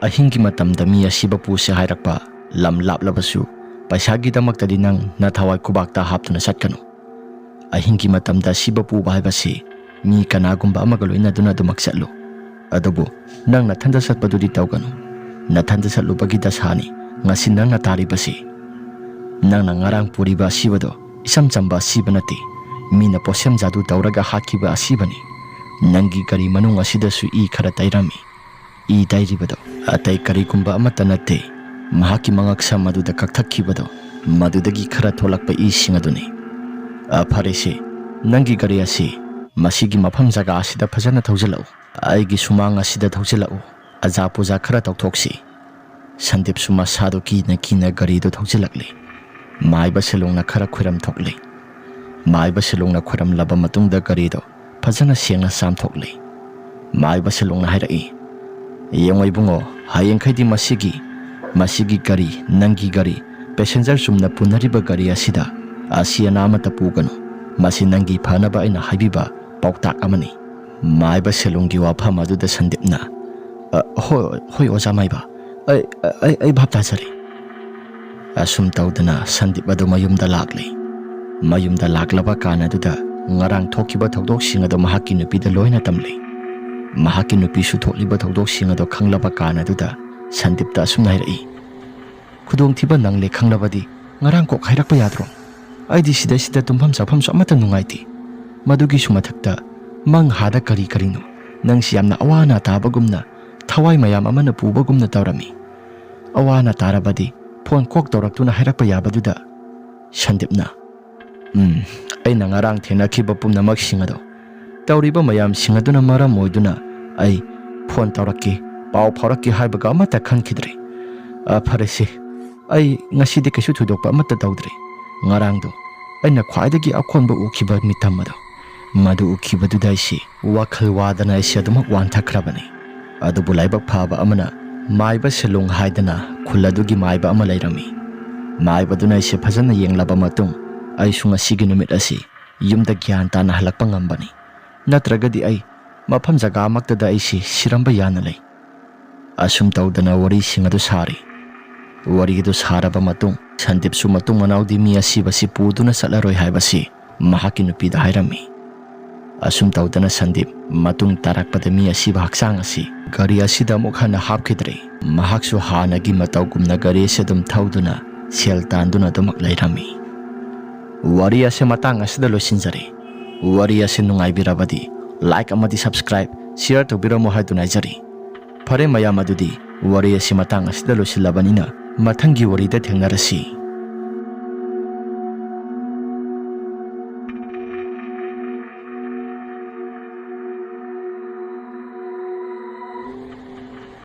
ꯑꯍꯤꯡꯒꯤ ꯃꯇꯝꯗ ꯃꯤ ꯑꯁꯤꯕ ꯄꯨꯁꯦ ꯍꯥꯏꯔꯛꯄ ꯂꯝ ꯂꯥꯞꯂꯕꯁꯨ ꯄꯩꯁꯥꯒꯤꯗꯃꯛꯇꯗꯤ ꯅꯪ ꯅꯊꯋꯥꯏ ꯈꯨꯕꯥꯛꯇ ꯍꯥꯞꯇꯨꯅ ꯆꯠꯀꯅꯨ. ꯑꯍꯤꯡꯒꯤ ꯃꯇꯝꯗ ꯑꯁꯤꯕ ꯄꯨꯕ ꯍꯥꯏꯕꯁꯤ ꯃꯤ ꯀꯅꯥꯒꯨꯝꯕ ꯑꯃꯒ ꯂꯣꯏꯅꯗꯨꯅ ꯑꯗꯨꯃꯛ ꯆꯠꯂꯨ. ꯑꯗꯨꯕꯨ ꯅꯪ ꯅꯊꯟꯗ ꯆꯠꯄꯗꯨꯗꯤ ꯇꯧꯒꯅꯨ. ꯅꯊꯟꯗ ꯆꯠꯂꯨꯕꯒꯤ ꯗꯁꯥꯅꯤ ꯉꯁꯤ ꯅꯪꯅ ꯇꯥꯔꯤꯕꯁꯤ. ꯅꯪꯅ ꯉꯔꯥꯡ ꯄꯨꯔꯤꯕ ꯑꯁꯤꯕꯗꯣ ꯏꯆꯝ ꯆꯝꯕ ꯑꯁꯤꯕ ꯅꯠꯇꯦ. ꯃꯤꯅ ꯄꯣꯠꯁꯦꯝ ꯖꯥꯗꯨ ꯇꯧꯔꯒ ꯍꯥꯠꯈꯤꯕ ꯑꯁꯤꯕꯅꯤ. ꯅꯪꯒꯤ ꯒꯥꯔꯤ ꯃꯅꯨꯡ ꯑꯁꯤꯗꯁꯨ ꯏ ꯈꯔ ꯇꯩꯔꯝꯃꯤ. ꯏ ꯇꯩꯔꯤꯕꯗꯣ ꯑꯇꯩ ꯀꯔꯤꯒꯨꯝꯕ ꯑꯃꯠꯇ ꯅꯠꯇꯦ. ꯃꯍꯥꯛꯀꯤ ꯃꯉꯛꯁꯝ ꯑꯗꯨꯗ ꯀꯛꯊꯠꯈꯤꯕꯗꯣ ꯃꯗꯨꯗꯒꯤ ꯈꯔ ꯊꯣꯛꯂꯛꯄ ꯏꯁꯤꯡ ꯑꯗꯨꯅꯤ. ꯐꯔꯦꯁꯦ, ꯅꯪꯒꯤ ꯒꯥꯔꯤ ꯑꯁꯤ ꯃꯁꯤꯒꯤ ꯃꯐꯝ ꯖꯒꯥ ꯑꯁꯤꯗ ꯐꯖꯅ ꯊꯧꯖꯤꯜꯂꯛꯎ. ꯑꯩꯒꯤ ꯁꯨꯃꯥꯡ ꯑꯁꯤꯗ ꯊꯧꯖꯤꯜꯂꯛꯎ. ꯑꯖꯥ ꯄꯨꯖꯥ ꯈꯔ ꯇꯧꯊꯣꯛꯁꯤ. ꯁꯟꯗꯤꯞꯁꯨ ꯃꯁꯥꯗꯨ ꯀꯤꯅ ꯒꯥꯔꯤꯗꯨ ꯊꯧꯖꯤꯜꯂꯛꯂꯤ. ꯃꯥꯏꯕ ꯁꯦꯂꯨꯡꯅ ꯈꯔ ꯈꯨꯔꯝ ꯊꯣꯛꯂꯤ. ꯃꯥꯏꯕ ꯁꯦꯂꯨꯡꯅ ꯈꯨꯔꯝꯂꯕ ꯃꯇꯨꯡꯗ ꯒꯥꯔꯤꯗꯣ ꯐꯖꯅ ꯁꯦꯡꯅ ꯆꯥꯝꯊꯣꯛꯂꯤ. ꯃꯥꯏꯕ ꯁꯦꯂꯨꯡꯅ ꯍꯥꯏꯔꯛꯏ, ꯌꯦꯡꯉꯣ ꯏꯕꯨꯡꯉꯣ, ꯍꯌꯦꯡꯈꯩꯗꯤ ꯃꯁꯤꯒꯤ ꯒꯥꯔꯤ, ꯅꯪꯒꯤ ꯒꯥꯔꯤ, ꯄꯦꯁꯦꯟꯖꯔ ꯆꯨꯝꯅ ꯄꯨꯅꯔꯤꯕ ꯒꯥꯔꯤ ꯑꯁꯤꯗ ꯑꯁꯤ ꯑꯅꯥ ꯑꯃꯠꯇ ꯄꯨꯒꯅꯨ. ꯃꯁꯤ ꯅꯪꯒꯤ ꯐꯅꯕ ꯑꯩꯅ ꯍꯥꯏꯕꯤꯕ ꯄꯥꯎꯇꯥꯛ ꯑꯃꯅꯤ. ꯃꯥꯏꯕ ꯁꯦꯂꯨꯡꯒꯤ ꯋꯥꯐꯝ ꯑꯗꯨꯗ ꯁꯟꯗꯤꯞꯅ ꯍꯣꯏ ꯑꯣꯖꯥ ꯃꯥꯏꯕ, ꯑꯩ ꯚꯥꯞ ꯇꯥꯖꯔꯦ. ꯑꯁꯨꯝ ꯇꯧꯗꯅ ꯁꯟꯗꯤꯞ ꯑꯗꯨ ꯃꯌꯨꯝꯗ ꯂꯥꯛꯂꯤ. ꯃꯌꯨꯝꯗ ꯂꯥꯛꯂꯕ ꯀꯥꯟꯅꯗꯨꯗ ꯉꯔꯥꯡ ꯊꯣꯛꯈꯤꯕ ꯊꯧꯗꯣꯛꯁꯤꯡ ꯑꯗꯨ ꯃꯍꯥꯛꯀꯤ ꯅꯨꯄꯤꯗ ꯂꯣꯏꯅ ꯇꯝꯂꯤ. ꯃꯍꯥꯛꯀꯤ ꯅꯨꯄꯤꯁꯨ ꯊꯣꯛꯂꯤꯕ ꯊꯧꯗꯣꯛꯁꯤꯡ ꯑꯗꯨ ꯈꯪꯂꯕ ꯀꯥꯟꯅꯗꯨꯗ ꯁꯟꯗꯤꯞꯇ ꯑꯁꯨꯝ ꯍꯥꯏꯔꯛꯏ, ꯈꯨꯗꯣꯡꯊꯤꯕ ꯅꯪꯂꯦ ꯈꯪꯂꯕꯗꯤ ꯉꯔꯥꯡ ꯀꯣꯛ ꯍꯥꯏꯔꯛꯄ ꯌꯥꯗ꯭ꯔꯣ? ꯑꯩꯗꯤ ꯁꯤꯗꯩꯁꯤꯗ ꯇꯨꯝꯐꯝ ꯆꯥꯐꯝꯁꯨ ꯑꯃꯠꯇ ꯅꯨꯡꯉꯥꯏꯇꯦ. ꯃꯗꯨꯒꯤꯁꯨ ꯃꯊꯛꯇ ꯃꯪ ꯍꯥꯗ ꯀꯔꯤꯅꯣ ꯅꯪꯁꯤ ꯌꯥꯝꯅ ꯑꯋꯥ ꯑꯅꯥ ꯇꯥꯕꯒꯨꯝꯅ, ꯊꯋꯥꯏ ꯃꯌꯥꯝ ꯑꯃꯅ ꯄꯨꯕꯒꯨꯝꯅ ꯇꯧꯔꯝꯃꯤ. ꯑꯋꯥ ꯑꯅꯥ ꯇꯥꯔꯕꯗꯤ ꯐꯣꯟ ꯀꯣꯛ ꯇꯧꯔꯛꯇꯨꯅ ꯍꯥꯏꯔꯛꯄ ꯌꯥꯕꯗꯨꯗ. ꯁꯟꯗꯤꯞꯅ ꯑꯩꯅ ꯉꯔꯥꯡ ꯊꯦꯡꯅꯈꯤꯕ ꯄꯨꯝꯅꯃꯛꯁꯤꯡ ꯑꯗꯣ, ꯇꯧꯔꯤꯕ ꯃꯌꯥꯝꯁꯤꯡ ꯑꯗꯨꯅ ꯃꯔꯝ ꯑꯣꯏꯗꯨꯅ ꯑꯩ ꯐꯣꯟ ꯇꯧꯔꯛꯀꯦ, ꯄꯥꯎ ꯐꯥꯎꯔꯛꯀꯦ ꯍꯥꯏꯕꯒ ꯑꯃꯠꯇ ꯈꯟꯈꯤꯗ꯭ꯔꯦ. ꯐꯔꯦꯁꯦ, ꯑꯩ ꯉꯁꯤꯗꯤ ꯀꯩꯁꯨ ꯊꯣꯏꯗꯣꯛꯄ ꯑꯃꯠꯇ ꯇꯧꯗ꯭ꯔꯤ. ꯉꯔꯥꯡꯗꯣ ꯑꯩꯅ ꯈ꯭ꯋꯥꯏꯗꯒꯤ ꯑꯀꯣꯟꯕ ꯎꯈꯤꯕ ꯃꯤꯇꯝ ꯑꯗꯣ, ꯃꯗꯨ ꯎꯈꯤꯕꯗꯨꯗ ꯑꯩꯁꯤ ꯋꯥꯈꯜ ꯋꯥꯗꯅ ꯑꯩꯁꯤ ꯑꯗꯨꯃꯛ ꯋꯥꯟꯊꯈ꯭ꯔꯕꯅꯤ. ꯑꯗꯨꯕꯨ ꯂꯥꯏꯕꯛ ꯐꯕ ꯑꯃꯅ ꯃꯥꯏꯕ ꯁꯦꯂꯨꯡ ꯍꯥꯏꯗꯅ ꯈꯨꯜ ꯑꯗꯨꯒꯤ ꯃꯥꯏꯕ ꯑꯃ ꯂꯩꯔꯝꯃꯤ. ꯃꯥꯏꯕꯗꯨꯅ ꯑꯩꯁꯦ ꯐꯖꯅ ꯌꯦꯡꯂꯕ ꯃꯇꯨꯡ ꯑꯩꯁꯨ ꯉꯁꯤꯒꯤ ꯅꯨꯃꯤꯠ ꯑꯁꯤ ꯌꯨꯝꯗ ꯒ꯭ꯌꯥꯟ ꯇꯥꯅ ꯍꯜꯂꯛꯄ ꯉꯝꯕꯅꯤ. ꯅꯠꯇ꯭ꯔꯒꯗꯤ ꯑꯩ ꯃꯐꯝ ꯖꯒꯥ ꯑꯃꯛꯇꯗ ꯑꯩꯁꯤ ꯁꯤꯔꯝꯕ ꯌꯥꯅ ꯂꯩ. ꯑꯁꯨꯝ ꯇꯧꯗꯅ ꯋꯥꯔꯤꯁꯤꯡ ꯑꯗꯨ ꯁꯥꯔꯤ. ꯋꯥꯔꯤ ꯑꯗꯨ ꯁꯥꯔꯕ ꯃꯇꯨꯡ ꯁꯟꯗꯤꯞꯁꯨ ꯃꯇꯨꯡ ꯃꯅꯥꯎꯗꯤ ꯃꯤ ꯑꯁꯤꯕꯁꯤ ꯄꯨꯗꯨꯅ ꯆꯠꯂꯔꯣꯏ ꯍꯥꯏꯕꯁꯤ ꯃꯍꯥꯛꯀꯤ ꯅꯨꯄꯤꯗ ꯍꯥꯏꯔꯝꯃꯤ. ꯑꯁꯨꯝ ꯇꯧꯗꯅ ꯁꯟꯗꯤꯞ ꯃꯇꯨꯡ ꯇꯥꯔꯛꯄꯗ ꯃꯤ ꯑꯁꯤꯕ ꯍꯛꯆꯥꯡ ꯑꯁꯤ ꯒꯥꯔꯤ ꯑꯁꯤꯗ ꯑꯃꯨꯛ ꯍꯟꯅ ꯍꯥꯞꯈꯤꯗ꯭ꯔꯦ. ꯃꯍꯥꯛꯁꯨ ꯍꯥꯟꯅꯒꯤ ꯃꯇꯧꯒꯨꯝꯅ ꯒꯥꯔꯤ ꯑꯁꯤ ꯑꯗꯨꯝ ꯊꯧꯗꯨꯅ ꯁꯦꯜ ꯇꯥꯟꯗꯨꯅ ꯑꯗꯨꯃꯛ ꯂꯩꯔꯝꯃꯤ. ꯋꯥꯔꯤ ꯑꯁꯤ ꯃꯇꯥꯡ ꯑꯁꯤꯗ ꯂꯣꯏꯁꯤꯟꯖꯔꯤ. ꯋꯥꯔꯤ ꯑꯁꯤ ꯅꯨꯡꯉꯥꯏꯕꯤꯔꯕꯗꯤ ꯂꯥꯏꯛ ꯑꯃꯗꯤ ꯁꯕꯁꯀ꯭ꯔꯥꯏꯕ, ꯁꯤꯌꯔ ꯇꯧꯕꯤꯔꯝꯃꯣ ꯍꯥꯏꯗꯨꯅ ꯍꯥꯏꯖꯔꯤ. ꯐꯔꯦ ꯃꯌꯥꯝ, ꯑꯗꯨꯗꯤ ꯋꯥꯔꯤ ꯑꯁꯤ ꯃꯇꯥꯡ ꯑꯁꯤꯗ ꯂꯣꯏꯁꯤꯜꯂꯕꯅꯤꯅ ꯃꯊꯪꯒꯤ ꯋꯥꯔꯤꯗ ꯊꯦꯡꯅꯔꯁꯤ.